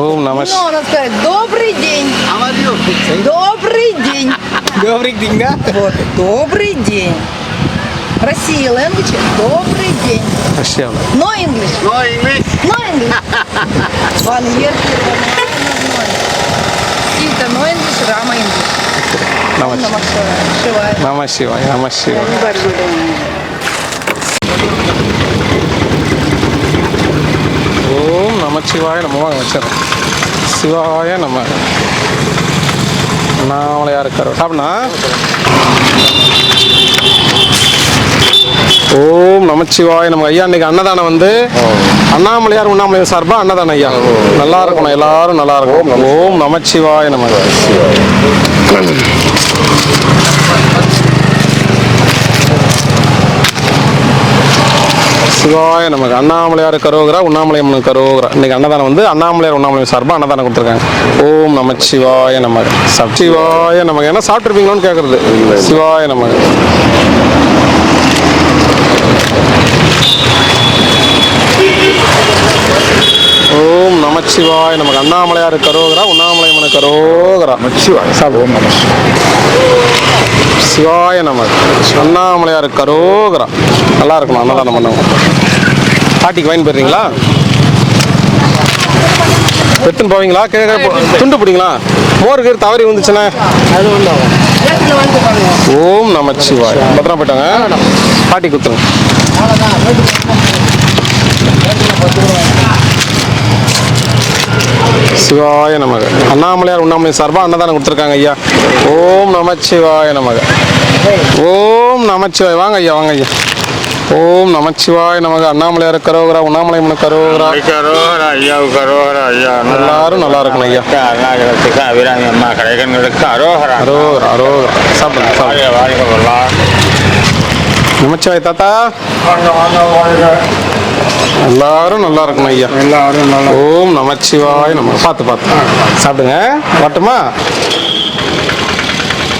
Speaker 2: Om Namah Shivaya.
Speaker 6: Надо сказать, добрый день.
Speaker 5: How are you?
Speaker 6: Добрый день.
Speaker 2: Добрый день, да?
Speaker 6: Вот, добрый день. Россия language, добрый день.
Speaker 2: Russia.
Speaker 6: No English.
Speaker 5: No English.
Speaker 6: No English. One year, Сита, no English, Rama English.
Speaker 2: Namah
Speaker 6: Shivaya.
Speaker 2: Namah Shivaya. Namah Shivaya. ஓம் நமச்சிவாய நம. வச்சிடறேன். சிவாய நம. அண்ணாமலையார் இருக்கார். சாப்பிடா. ஓம் நமச்சிவாய நம்ம. ஐயா இன்னைக்கு அன்னதானம் வந்து அண்ணாமலையார் உண்ணாமலையார் சார்பா அன்னதானம் ஐயா. நல்லா இருக்கணும், எல்லாரும் நல்லா இருக்கும். ஓம் நமச்சிவாய நம. சிவாய நமக்கு. அண்ணாமலையார் கரோகரா, உண்ணாமலையம்மன் கரோகரா. இன்னைக்கு அன்னதானம் வந்து அண்ணாமலையார் உண்ணாமலை சார்பா அன்னதானம் கொடுத்துருக்காங்க. ஓம் நமச்சிவாய நமக்கு. சிவாய நமக்கு. ஏன்னா சாப்பிட்ருப்பீங்களோன்னு கேட்குறது. சிவாய நமக்கு. ஓம் நமச்சிவாய நமக்கு. அண்ணாமலையார் கரோகரா, உண்ணாமலையம்மன் கரோகரா. ஓம் நம சிவாய நமக்கு. அண்ணாமலையார் கரோகரா. நல்லா இருக்கணும் அன்னதானம் பண்ணவங்க. பாட்டிக்கு வாங்கி போடுறீங்களா? எடுத்துன்னு போவீங்களா? துண்டு பிடிங்களா? மோருக்கு தவறி வந்துச்சுன்னா ஓம் நமச்சிவாய். பத்திரம் போயிட்டாங்க. பாட்டி கொடுத்துருங்க. சிவாய நமக. அண்ணாமலையார் உண்ணாமலை சார்பா அன்னதானம் கொடுத்துருக்காங்க ஐயா. ஓம் நமச்சிவாய நமக. ஓம் நமச்சிவாய். வாங்க ஐயா, வாங்க ஐயா. ஓம் நமச்சிவாய நமக. அண்ணாமலையார் கரோகரா, உண்ணாமலையம்மன் கரோகரா. எல்லாரும் நல்லா இருக்கணும் ஐயா.
Speaker 5: அபிராமி அம்மா கடைகண்களுக்கு அரோகரா.
Speaker 2: அரோகரா அரோகரா. சாப்பிடுங்க சாப்பிடுங்க. நமச்சிவாய் தாத்தா. எல்லாரும் நல்லா இருக்கணும் ஐயா. எல்லாரும் நல்லா. ஓம் நமச்சிவாய் நம்ம. பார்த்து பார்த்து சாப்பிடுங்க. வரட்டுமா?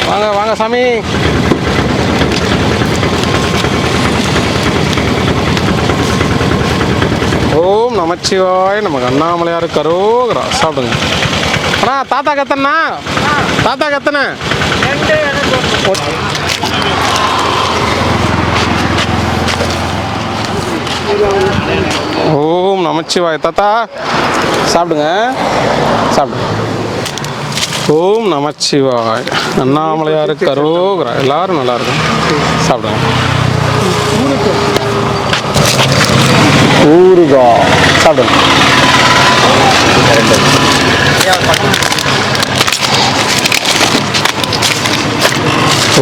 Speaker 2: வாங்க வாங்க சாமி. ஓம் நமச்சிவாய் நமக்கு. அண்ணாமலையார் கரோகரா. சாப்பிடுங்க. அண்ணா தாத்தா கத்தனா? தாத்தா கத்தன? ஓம் நமச்சிவாய் தாத்தா. சாப்பிடுங்க சாப்பிடுங்க. ஓம் நமச்சிவாய். அண்ணாமலையார் கரோகரா. எல்லாரும் நல்லா இருக்கும். சாப்பிடுங்க. ஊருகா. சாப்பிடுங்க.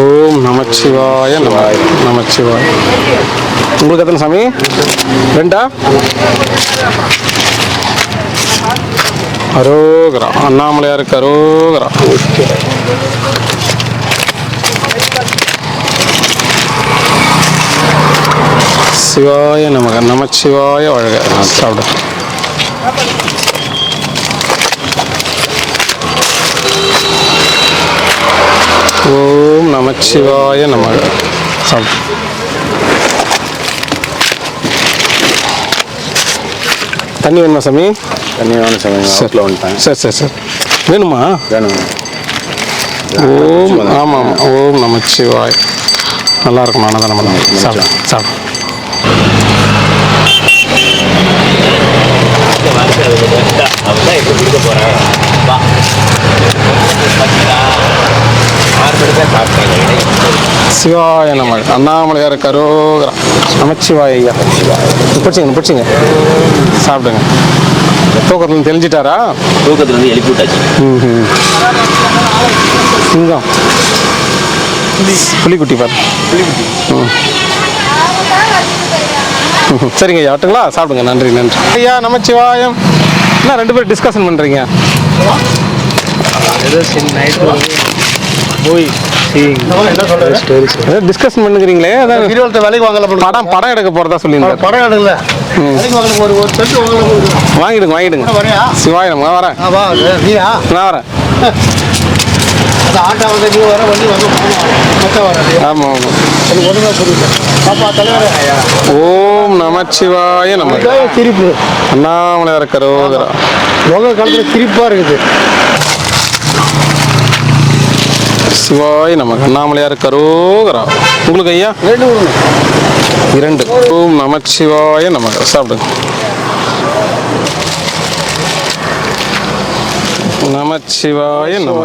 Speaker 2: ஓம் நமச்சிவாய நமச்சிவாய். உங்களுக்கு எத்தனை சாமி? 2? அரோகரா. அண்ணாமலையாருக்கு அரோகரா. சிவாய நமக. நமச்சிவாய வாழ்க. சாப்பிடு. ஓம் நமச்சிவாய நமக. சாப்பிடு. தண்ணி வேணுமா சாமி?
Speaker 5: தண்ணி வேணும் சாமி.
Speaker 2: சரி சரி சரி. வேணுமா?
Speaker 5: வேணும்.
Speaker 2: ஓம் ஆமாம். ஓம் நமச்சிவாய். நல்லா இருக்கும் அன்னதானம். சாப்பிடு சாப்பிடு. சிவாய நம்ம அண்ணாமலையார் கரோகரா நமச்சிவாய ஐயா. பிடிச்சிங்க சாப்பிடுங்க. தூக்கத்துல தெளிஞ்சிட்டாரா?
Speaker 4: தூக்கத்துல இருந்து எழுப்பி விட்டாச்சு.
Speaker 2: சிங்கம் புலிக்குட்டி பாரு. சரிங்க ஐயா, வரட்டுங்களா? சாப்பிடுங்க. நன்றி ஐயா. நமச்சிவாயம். என்ன 2 பேரும் டிஸ்கஷன் பண்ணுறீங்க? டிஸ்கஷன் பண்ணுறீங்களே, அதான்
Speaker 5: வேலைக்கு வாங்கல
Speaker 2: படம் எடுக்க போகிறதா சொல்லியிருந்தேன்.
Speaker 5: படம் எடுக்கல ஒரு செட்டு
Speaker 2: வாங்கிடுங்க. சிவாயம் வரேன். நான் வரேன்.
Speaker 5: ஆட்டோ வந்து நீ வர வண்டி வந்து
Speaker 2: ஆமாம்
Speaker 5: எனக்கு ஒன்றுமே புரியல. பாப்பா தலைவரே
Speaker 2: ஓம் நமச்சிவாய நம.
Speaker 5: சிரிப்பு
Speaker 2: அண்ணாமலையார் கரோகரா.
Speaker 5: உங்க காலத்தில் சிரிப்பாக இருக்குது.
Speaker 2: சிவாய நம. அண்ணாமலையார் கரோகரா. உங்களுக்கு ஐயா? 2. ஓம் நமச்சிவாய நம. சாப்பிடுங்க. நமச்சிவாய நம.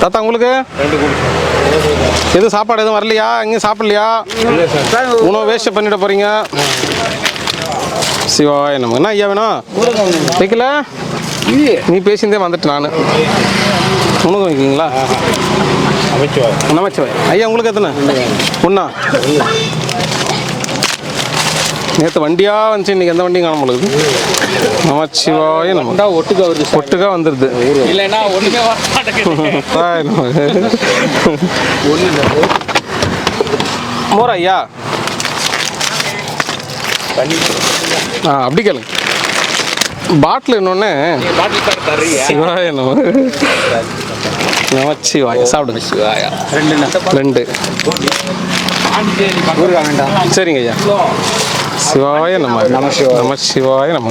Speaker 2: தாத்தா உங்களுக்கு எதுவும் சாப்பாடு எதுவும் வரலையா? எங்கேயும் சாப்பிடலையா? உணவு வேஸ்ட் பண்ணிட்டு போறீங்க. சிவாய நம. என்ன ஐயா வேணும்? வைக்கல, நீ பேசியிருந்தே வந்துட்டு நான் உனக்கு வைக்கிங்களா? நமச்சிவாய் ஐயா. உங்களுக்கு எத்தனை? ஒன்றா? நேற்று வண்டியா வந்துச்சு, இன்னைக்கு எந்த வண்டியும் காண முடியுது. நமச்சிவாய நம்ம. ஒட்டுக்கா வந்துடுது.
Speaker 4: இல்லைன்னா ஒண்ணுமே வர மாட்டேங்குது.
Speaker 2: மோர் ஐயா. அப்படி கேளுங்க. பாட்டில் இன்னொன்று. சிவாய நம்ம. நமச்சிவாய. சாப்பிடுங்க. சிவாயா. 2. சரிங்க ஐயா. சிவாய நம்ம. நமச்சிவாய நம்ம.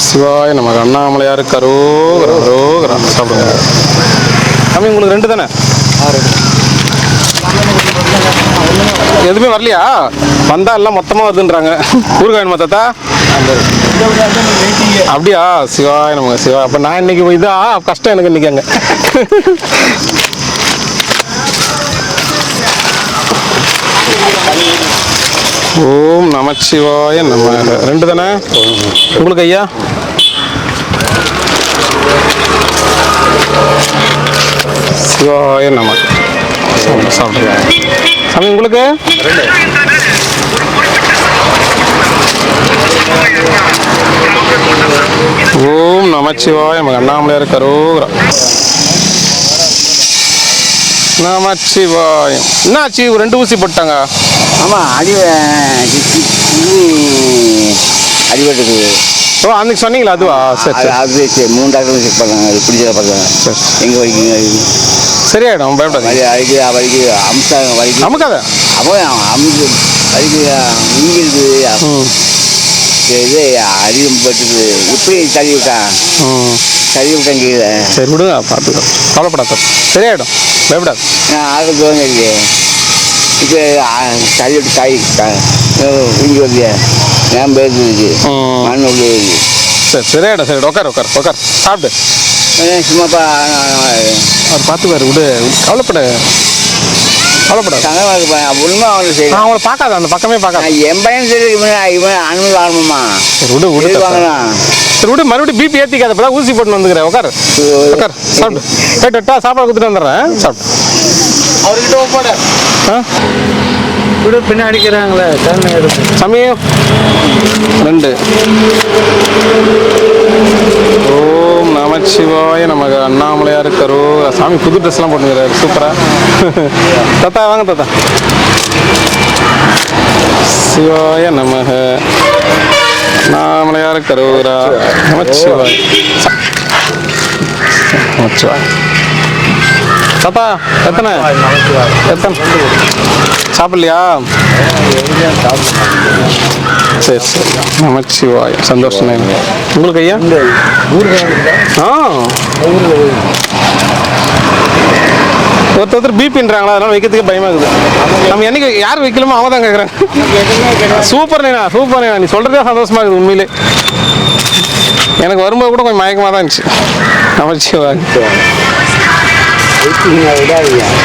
Speaker 2: சிவாய நமக்கு. அண்ணாமலையார் கரோகரா கரோகரா. சாப்பிடுங்க. தம்பி உங்களுக்கு 2 தானே? எதுவுமே வரலையா? வந்தா எல்லாம் மொத்தமாக வருதுன்றாங்க. ஊருக்கு வேணுமா தாத்தா? அப்படியா? சிவாய நமக்கு. சிவா. அப்போ நான் இன்னைக்கு இதா கஷ்டம் எனக்கு இன்னைக்கு அங்கே. ஓம் நமச்சிவாய நம்ம. 2 தானே உங்களுக்கு ஐயா? சிவாய நம. சாப்பிடுங்க. சாமி உங்களுக்கு? ஓம் நமச்சிவாய நம. அண்ணாமலையார் கரோகரா. நமச்சிவாயம். என்னாச்சு? 2 ஊசி போட்டாங்க.
Speaker 5: ஆமாம் அடிபட்டுருக்கு.
Speaker 2: ஓ, அன்னைக்கு சொன்னீங்களா? அதுவா? சரி சரி.
Speaker 5: அது 3 டாக்டர் செக் பண்ணாங்க. அது பிடிச்சத பார்த்தாங்க.
Speaker 2: சரி.
Speaker 5: எங்கே வலிக்குங்க?
Speaker 2: சரியாயிடும், பயப்படாது.
Speaker 5: வலிக்கு வலிக்கு அம்சாங்க. வலிக்கு
Speaker 2: நமக்காத
Speaker 5: அப்போ அமுக்கு வலிக்கு இங்கே இருக்குது. இது அடிபட்டுது. எப்படி தள்ளி விட்டான்? கீழே.
Speaker 2: சரி விடுங்க, பார்த்துக்கலாம். கவலைப்படாத, சரியாயிடும், பயப்படாது.
Speaker 5: ஆளுக்கு தோங்க இல்லையே. இப்போ தள்ளி விட்டு காய் இங்கே வருது. ஏன் பேருக்கு மண் உள்ளே இருக்கு.
Speaker 2: சரி சரியாயிடும். சரி, உட்கார் சாப்பிடு.
Speaker 5: சும்மாப்பா
Speaker 2: அவர் பார்த்துக்குவாரு, விடு, கவலைப்படாது.
Speaker 5: உண்மை அவனுக்கு சரி.
Speaker 2: அவங்கள பார்க்காத, அந்த பக்கமே பார்க்காத.
Speaker 5: என் பையன் சரி. இவன் அனுமதி வாங்கணுமா?
Speaker 2: சரி விடு வாங்கலாம். சரி விடு, மறுபடியும் பிபி ஏற்றிக்காத. இப்போ ஊசி போட்டு வந்துக்கிறேன். உட்கார் சாப்பிடு. கேட்டா சாப்பாடு கொடுத்துட்டு வந்துடுறேன். சாப்பிடு.
Speaker 5: அவர்கிட்ட ஒப்பாட
Speaker 3: கூட பின்ன அடிக்கிறாங்களே
Speaker 2: சமயம் 2. ஓம் நமச்சிவாய நமக்கு. அண்ணாமலையார் கரோ. சாமி புது ட்ரெஸ்லாம் போட்டுக்கிறாரு, சூப்பரா. தாத்தா வாங்க தாத்தா. சிவாய நமக. அண்ணாமலையார் கரோரா. நமச்சிவாய். தாத்தா எத்தனை சாப்பிடலையா? சரி சரி. நமச்சிவாய். சந்தோஷம். உங்களுக்கு ஐயா? ஒருத்தர் பிபின்றாங்களா, அதனால வைக்கிறதுக்கு பயமா இருக்குது. நம்ம என்னைக்கு யார் வைக்கலாமோ அவங்க தான் கேட்குறாங்க. சூப்பர் நேனா, சூப்பர் நேனா, நீ சொல்றதே சந்தோஷமா இருக்குது உண்மையிலே. எனக்கு வரும்போது கூட கொஞ்சம் மயக்கமாக தான் இருந்துச்சு. நமச்சிவாய்.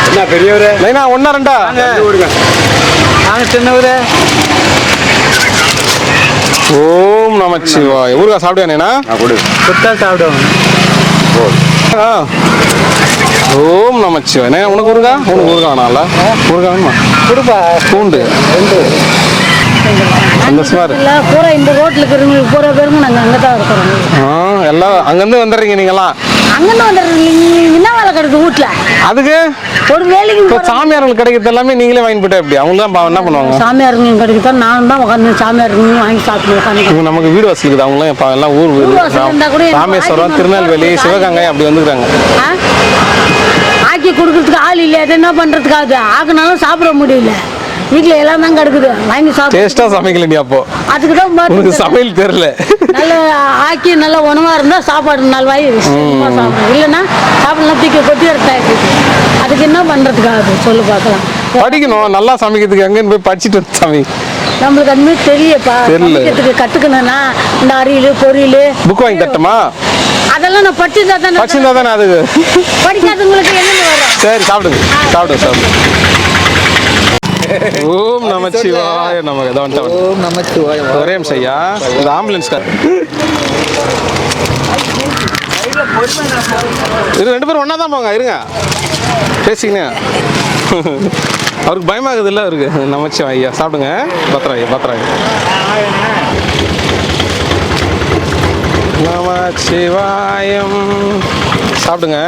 Speaker 5: என்ன பெரியவர்
Speaker 2: லைனா 1 2
Speaker 3: நாங்கள் சின்னவர்.
Speaker 2: ஓம் நமச்சிவாய். ஊருக்கா சாப்பிடுவானேண்ணா?
Speaker 3: கொடுத்தா சாப்பிடுவாங்க.
Speaker 2: ஓம் நமச்சிவாய். நான் உனக்கு ஊருக்கா? உனக்கு ஊருக்கா வேணாம்ல? ஊருக்கா வேணுமா?
Speaker 3: கொடுப்பா.
Speaker 2: பூண்டு சந்தோஷமா இருக்கு.
Speaker 7: பூரா இந்த ரோட்ல இருக்கிறவங்களுக்கு பூரா பேருங்க நாங்கள் அங்கே தான் இருக்கிறோம்.
Speaker 2: எல்லாம் அங்கேருந்து வந்துடுறீங்க நீங்களாம்?
Speaker 7: அங்கேருந்து வந்துடுறீங்க. என்ன வேலை கிடைக்குது வீட்டில்?
Speaker 2: அதுக்கு
Speaker 7: ஒரு வேலைக்கு
Speaker 2: இப்போ சாமியார்களுக்கு கிடைக்கிறது எல்லாமே நீங்களே வாங்கி போட்டா எப்படி? அவங்க தான் என்ன பண்ணுவாங்க?
Speaker 7: சாமியாருங்க கிடைக்குதான் நான் தான் உட்காந்து சாமியாருங்க வாங்கி சாப்பிட்டு உட்காந்து.
Speaker 2: இவங்க நமக்கு வீடு வசதி இருக்குது. அவங்களாம் இப்போ எல்லாம் ஊர் ராமேஸ்வரம், திருநெல்வேலி, சிவகங்கை அப்படி வந்துருக்காங்க.
Speaker 7: ஆக்கி கொடுக்கறதுக்கு ஆள் இல்லை. அது என்ன பண்ணுறதுக்காக ஆக்குனாலும் சாப்பிட முடியல. வீட்டில் எல்லாம் தான் கிடக்குது வாங்கி சாப்பிட்டு.
Speaker 2: டேஸ்ட்டாக சமைக்கல நீ அப்போ?
Speaker 7: அதுக்கு தான்
Speaker 2: உனக்கு சமையல் தெரியல.
Speaker 7: நல்ல ஆக்கி நல்ல உணவாக இருந்தால் சாப்பாடு 4 வாய் சாப்பிடணும். இல்லைன்னா சாப்பிடலாம் தூக்கி கொட்டி எடுத்தாச்சு. அதுக்கு என்ன பண்ணுறதுக்காக சொல்லு பார்க்கலாம்.
Speaker 2: படிக்கணும், நல்லா சமைக்கிறதுக்கு எங்கேன்னு போய் படிச்சுட்டு வந்து சமை.
Speaker 7: நம்மளுக்கு அது மாதிரி தெரியப்பா. சமைக்கிறதுக்கு கற்றுக்கணும்னா இந்த அரியல் பொரியல்
Speaker 2: புக் வாங்கி தட்டுமா?
Speaker 7: அதெல்லாம் நான் படிச்சிருந்தா
Speaker 2: தானே அதுக்கு.
Speaker 7: படிக்காதவங்களுக்கு என்னென்ன வரும்?
Speaker 2: சரி சாப்பிடுங்க சாப்பிடுங்க. ஓம் நமச்சிவாய நமக.
Speaker 3: ஓம் நமச்சிவாய.
Speaker 2: ஒரே நிமிஷம் ஐயா, இந்த ஆம்புலன்ஸ் கார் இது 2 பேரும் ஒன்றா தான் போங்க. இருங்க பேசிக்கினே. அவருக்கு பயமாகுது இல்லை அவருக்கு. நமச்சிவாய் ஐயா சாப்பிடுங்க. பத்திரம் நமச்சிவாயம் சாப்பிடுங்க.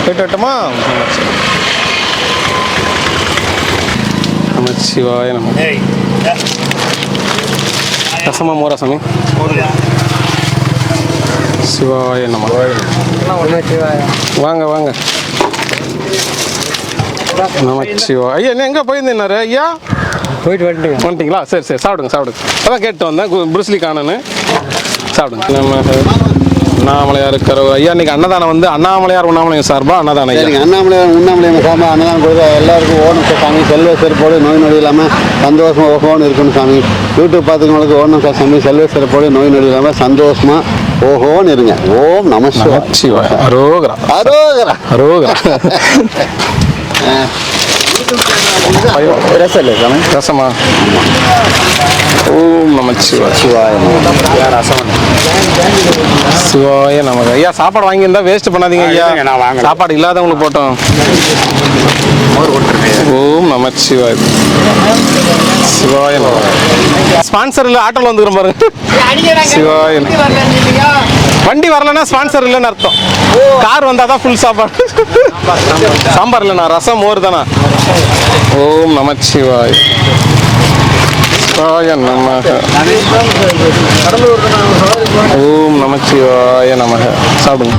Speaker 2: போயிட்டு வரட்டுமா? நமச்சிவாய நம்ம. ரசமா மோரா சாமி? சிவாய நம்ம. வாங்க நமச்சிவாய். ஐயா என்ன எங்கே போயிருந்தேன்னாரு ஐயா?
Speaker 3: போயிட்டு
Speaker 2: வந்துட்டீங்களா? சரி சாப்பிடுங்க. அதான் கேட்டு வந்தேன் புருஸ்லி காணன்னு. சாப்பிடுங்க. நம்ம அண்ணாமலையார் இருக்கிற ஐயா இன்னைக்கு அன்னதானம் வந்து அண்ணாமலையார் உண்ணாமலையார் சார்பா அன்னதானம்.
Speaker 5: சரிங்க. உண்ணாமலையார் சார்பா அன்னதானம் கொடுத்து எல்லாருக்கும் ஓணும் சாமி. செல்வ சிறப்போடு நோய் நொடி இல்லாமல் சந்தோஷமா ஓஹோன்னு இருக்கணும் சாமி. யூடியூப் பார்த்துக்கவங்களுக்கு ஓணும் சாமி. செல்வ சிறப்போடு நோய் நொடி இல்லாமல் சந்தோஷமா ஓஹோன்னு இருங்க. ஓம் நமச்சிவாய.
Speaker 2: அரோகரா. ரசமா? ஓம் நமச்சிவாய. சிவாய நமக. ஐயா சாப்பாடு வாங்கியிருந்தா வேஸ்ட் பண்ணாதீங்க ஐயா. சாப்பாடு இல்லாதவங்களுக்கு போட்டோம். ஓம் நமச்சிவாய. சிவாய நமக. ஸ்பான்சர் இல்லை, ஆட்டோவில் வந்துக்கிறோம் பாருங்க. சிவாய. வண்டி வரலன்னா ஸ்பான்சர் இல்லைன்னு அர்த்தம். கார் வந்தால் தான் ஃபுல் சாப்பாடு. சாம்பார் இல்லைண்ணா, ரசம் மோர் தானா. ஓம் நமச்சிவாய். சிவாய நமக. ஓம் நமச்சிவாய நமக. சாப்பிடுங்க.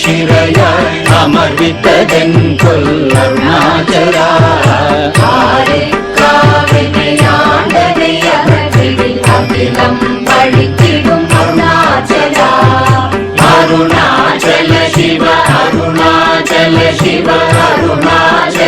Speaker 8: ಶಿರಯ ಅಮರ್ವಿತದೆನ್ಕೊಲ್ ಅರುಣಾಚಲ அகிலம் பழித்திடும் அருணாச்சல அருணாச்சல சிவ அருணாச்சல சிவ அருணாச்சல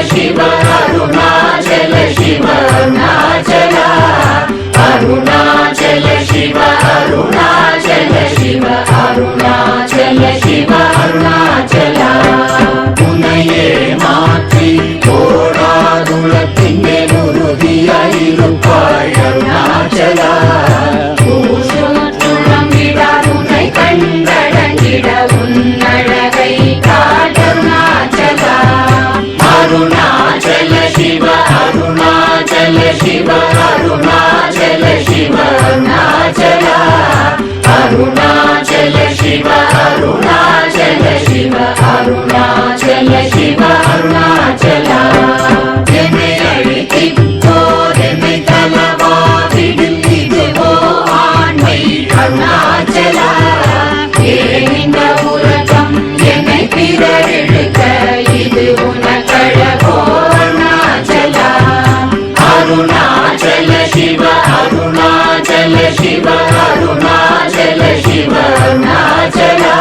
Speaker 8: शिव अरुणाचल शिव अरुणाचल अरुणाचल शिव अरुणाचल शिव अरुणाचल शिव अरुणाचल उन्नये माற்றி ஓடாதுலத்திங்கே உறுதியாயிருப்பாய் அருணாச்சலா ஊசுற்றுளம் விடாதுனை கண்டடங்கிட உன்னழகை காட்டருணாச்சலா அருணாச்சல சிவ அருணாச்சல சிவ அருணாச்சல சிவ அருணாச்சலா அருணாச்சல சிவ அருணாச்சல சிவ அருணாச்சல சிவ அருணாச்சலா என்னை அழைத்திப்போர் என்னை தலவாவிடில் இதுவோ ஆண்மை அருணாச்சலா ஏன் இந்த உலகம் என்னை பிறரெடுக்க இது உனக்கழகோ அருணாச்சலா அருணாச்சல சிவ அருணாச்சல சிவ அருணாச்சல சிவ அருணாச்சலா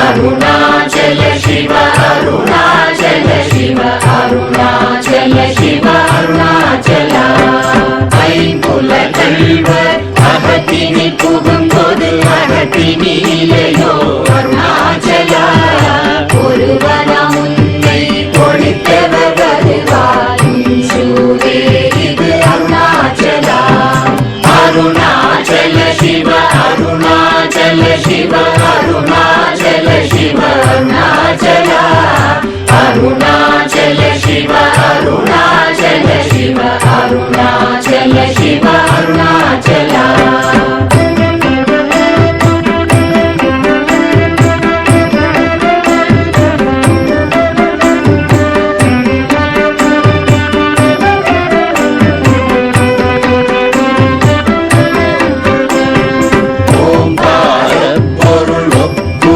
Speaker 8: அருணாச்சல சிவ அருணாச்சல சிவ அருணாச்சல சிவ அருணாச்சலா ஐம்புல கல்வர் அகத்தினி புகும்போது அகத்தினிலையோ அருணாச்சலா ஒருவனம் உன்னை ஒழித்தவர் வருவார் சூரே இது அருணாச்சலா அருணாச்சல சிவ அருணாச்சல சிவ அருணாச்சல சிவ அருணாச்சலா அருணாச்சல சிவ அருணாச்சல சிவ அருணாச்சல சிவ அருணாச்சலா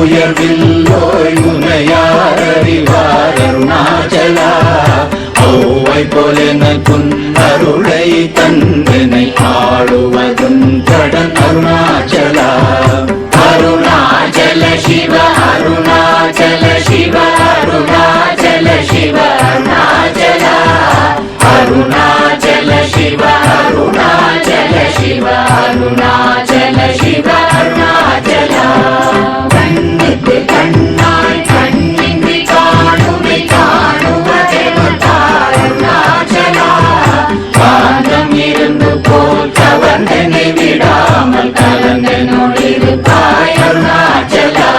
Speaker 8: உயர்வில்லோய் உனையார் அறிவார் அருணாச்சலா ஔவை போலெனக்குன் அருளை தந்தனை ஆடுவதும் கடன் அருணாச்சலா அருணாச்சல சிவ அருணாச்சல சிவ அருணாச்சல சிவ அருணாச்சலா அருணாச்சல சிவ அருணாச்சல சிவ அருணாச்சல சிவ அருணாச்சலா கண்ணுக்கு கண்ணாய் கண்ணின்றி காணுமை காணுவதெவதாய் அருணாச்சலா காந்தம் இருந்து போல் கவர்ந்தனை விடாமல் கலந்தனோடிருப்பாய் அருணாச்சலா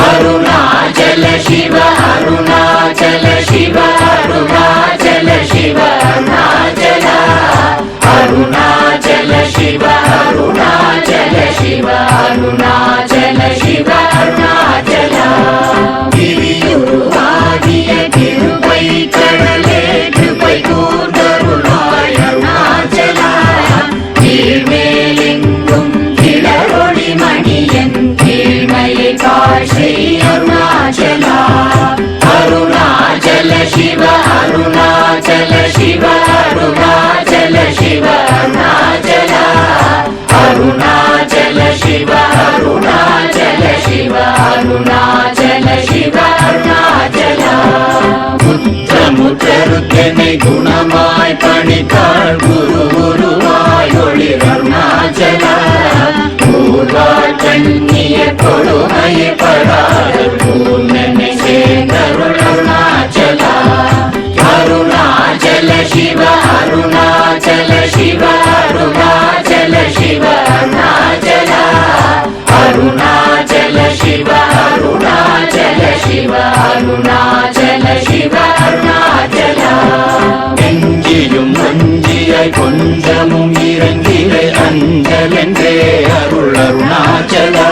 Speaker 8: அருணாச்சல சிவ அருணாச்சல சிவ அருணாச்சல சிவ அருணாச்சலா அருணாச்சல சிவ அருணாச்சல சிவ அருணாச்சல சிவ அருணாச்சலா கிரியுருவாகிய கிருபை கடலே கிருபை கூர்ந்தருளாய் அருணாச்சலா கீழ்மேலெங்கும் கிளரொளி மணியன் கீழ்மையை காட்சி அருணாச்சலா அருணாச்சல சிவ அருணாச்சல சிவ அருணாச்சல சிவ அருணாச்சலா அருணாச்சல சிவ அருணாச்சல சிவ அருணாச்சல சிவ அருணாச்சலா முற்றமுற்றருக்கெனை குணமாய் பணித்தாள் குரு குருவாய் ஒளிர் அருணாச்சலா ஊர்வாழ் கண்ணிய கொடுமையை படாத பூர்ணனை சேர்ந்தருள் அருணாச்சலா அருணாச்சல சிவ அருணாச்சல சிவ அருணாச்சல சிவ அருணாச்சலா அருணாச்சல சிவ அருணாச்சல சிவ அருணாச்சல சிவ அருணாச்சலா நெஞ்சியும் நஞ்சியாய் கொஞ்சமும் இறங்கிலே அஞ்சலென்றே அருள் அருணாச்சலா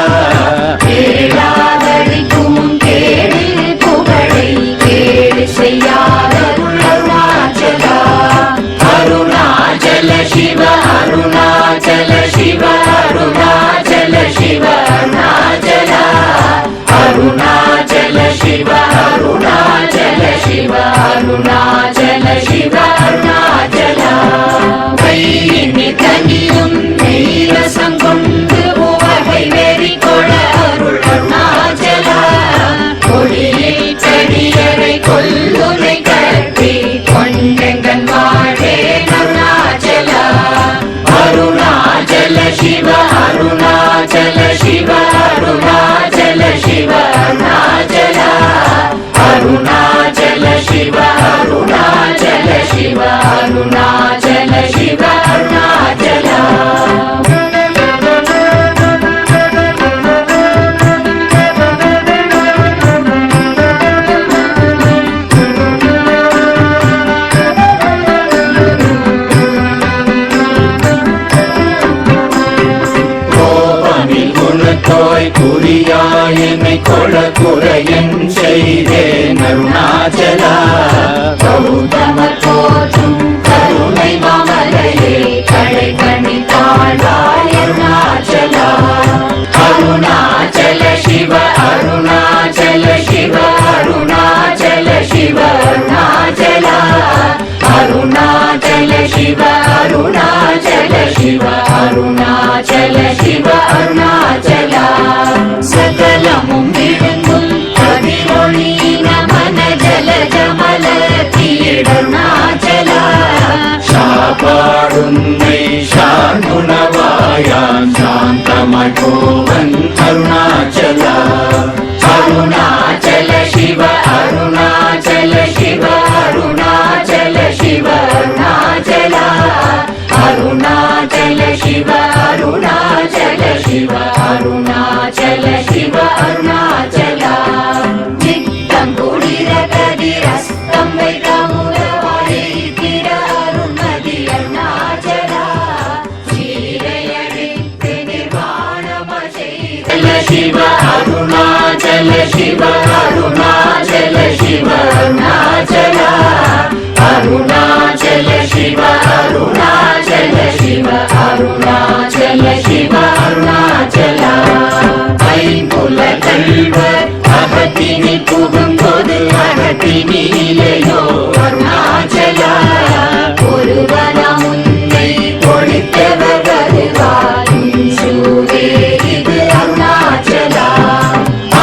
Speaker 8: கேளாதடிக்கும் கேடு புகழை கேடு செய்யாத அருணாச்சலா அருணாச்சல சிவ அருணாச்சல சிவ அருணாச்சல சிவ அருணாச்சலா அருணாச்சல சிவ அருணாச்சல சிவ அருணாச்சல சிவ அருணாச்சலா கையினி தனியும் நீரசம் கொண்டு உவகை வெறி கொள அருள் அருணாச்சலா கொடியை செடியரை கொல்லுனை கட்ட என்னை கொள குறையன் செய்தேன் அருணாச்சலா கௌதமர் போற்றும் கருணை மாமலையே கடை கண்ணி தாழ்வாய் அருணாச்சலா அருணாச்சல சிவ அருணாச்சல சிவ அருணாச்சல சிவ அருணாச்சலா அருணாச்சல சிவ அருணாச்சல சிவ அருணாச்சல சிவ அருணாச்சலா சகலமும் விழுங்கும் கதிரொளி நமன ஜல ஜமல தீடருணாச்சலா சாபாடுன்னை சாந்துணவாயான் சாந்தமாய் போவன் அருணாச்சலா அருணாச்சல சிவ அருணாச்சல சிவ அருணாச்சல சிவ அருணாச்சலா அருணாச்சல சிவ அருணாச்சல சிவ அருணாச்சல சிவ அருணாச்சலா நித்தம் குளிர கதிரஸ்தம் வைகமுரவாழி திர அருணதி அருணாச்சலா சீரையடித்து நிர்வாணமசை சிவ அருணாச்சல சிவ அருணாச்சல சிவ அருணாச்சலா அருணாச்சல சிவ அருணாச்சல சிவ அருணாச்சல சிவ அருணாச்சலா ஐம்புல கல்வர் அகத்தினி புகும்போது அகத்தினிலையோ அருணாச்சலா ஒருவனம் உன்னை ஒழித்தவர் வருவாரும் சூரே இது அருணாச்சலா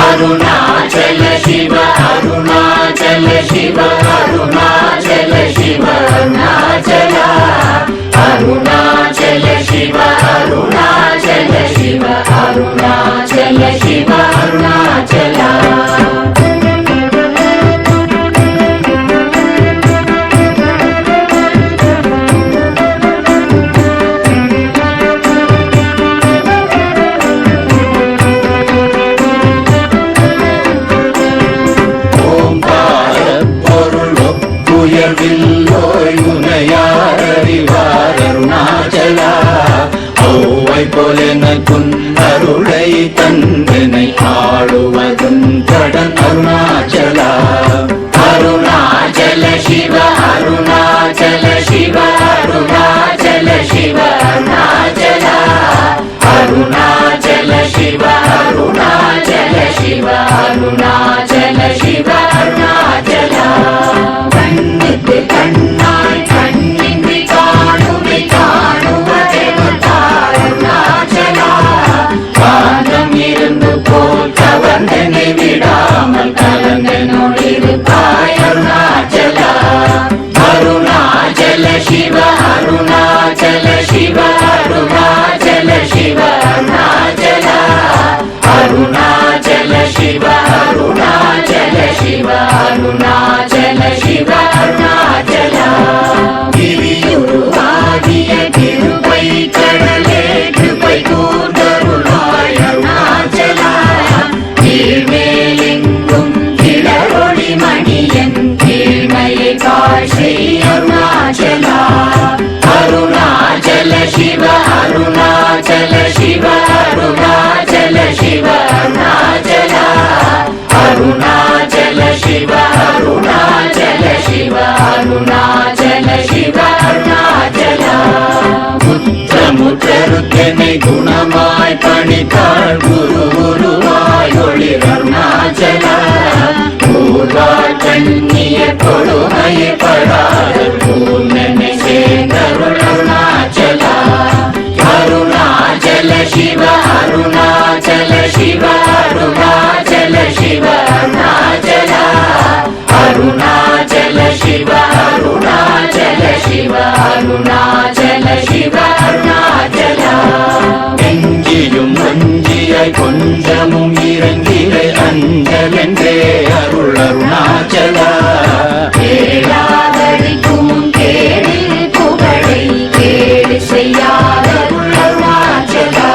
Speaker 8: அருணாச்சல சிவ அருணாச்சல சிவ அருணாச்சல சிவ அருணாச்சலா அருணாச்சல சிவ அருணாச்சல சிவ அருணாச்சல சிவ அருணாச்சலா அருணாச்சலா ஔவை போலெனக்குன் அருளை தந்தனை ஆளுவதும் கடன் அருணாச்சலா அருணாச்சல சிவ அருணாச்சல சிவ அருணாச்சல சிவ அருணாச்சலா அருணாச்சல சிவ அருணாச்சல சிவ அருணாச்சல சிவ அருணாச்சலா கண்ணுக்கு கண்ணாய் கண்ணின்றி காணுமை காணுவதெவதாய் அருணாச்சலா காந்தம் இருந்து போல் கவர்ந்தனை விடாமல் கலந்தனோடிருப்பாய் அருணாச்சலா அருணாச்சல சிவ அருணாச்சல சிவ அருணாச்சல சிவ அருணாச்சலா அருணாச்சல சிவ அருணாச்சல சிவ அருணாச்சல சிவ அருணாச்சலா கிரியுருவாகிய கிருபை கடலே கிருபை கூர்ந்தருளாய் அருணாச்சலா கீழ்மேலெங்கும் கிளரொளி மணியன் கீழ்மையை காட்சி அருணாச்சலா அருணாச்சல சிவ அருணாச்சல சிவ அருணாச்சல சிவ அருணாச்சலா அருணாச்சல சிவ அருணாச்சல சிவ அருணாச்சல சிவ அருணாச்சலா முற்றமுற்றருக்கெனை குணமாய் பணித்தாள் குரு குருவாய் ஒளிர் அருணாச்சலா கூர்வாள் கண்ணிய கொடுமையை படாத பூர்ணனை சேர்ந்தருள் அருணாச்சலா அருணாச்சல சிவ அருணாச்சல சிவ அருணாச்சல சிவ அருணாச்சலா அருணாச்சல சிவ அருணாச்சல சிவ அருணாச்சல சிவ அருணாச்சலா நெஞ்சியும் வஞ்சியாய் கொஞ்சமும் இறங்கிலே அஞ்சலென்றே அருள் அருணாச்சலா கேளாதடிக்கும் கேடு புகழை கேடு செய்யாத அருணாச்சலா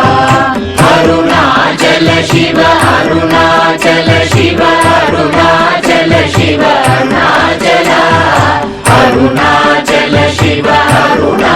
Speaker 8: அருணாச்சல சிவ அருணாச்சல சிவ அருணாச்சல சிவ அருணாச்சலா அருணாச்சல சிவ அருணா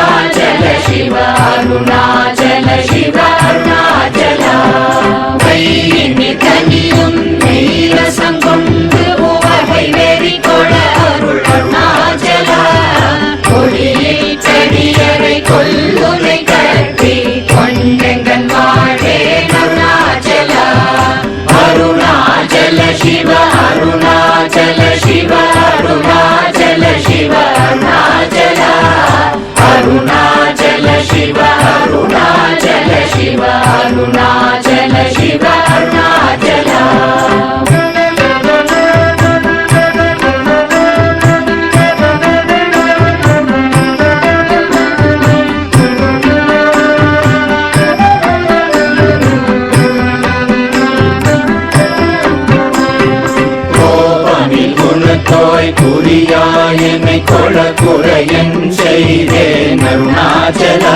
Speaker 8: தொழ குறையன் செய்தேன் அருணாச்சலா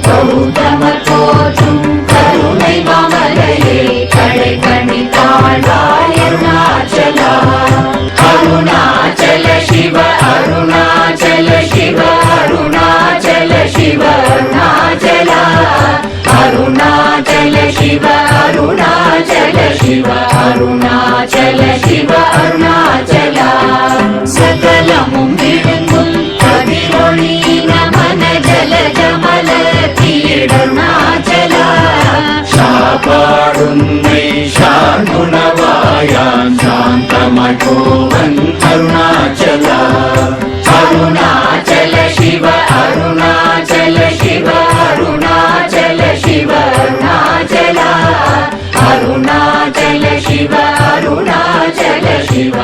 Speaker 8: கௌதமர் போற்றும் கருணை மாமலையே கடை கணித்தாழ்வாய் அருணாச்சலா அருணாச்சல சிவ அருணாச்சல சிவ அருணாச்சல சிவ அருணாச்சலா அருணாச்சல சிவ அருணாச்சல சிவ அருணாச்சல சிவ அருணாச்சலா சகலமும் விழுங்கும் கதிரொளி நமன ஜல ஜமல தீடருணாச்சலா சாபாடுன்னை சாந்துணவாயான் சாந்தமாய் போவன் அருணாச்சலா அருணாச்சல சிவ அருணாச்சல சிவ அருணாச்சல சிவ அருணாச்சலா அருணாச்சல சிவ அருணாச்சல சிவ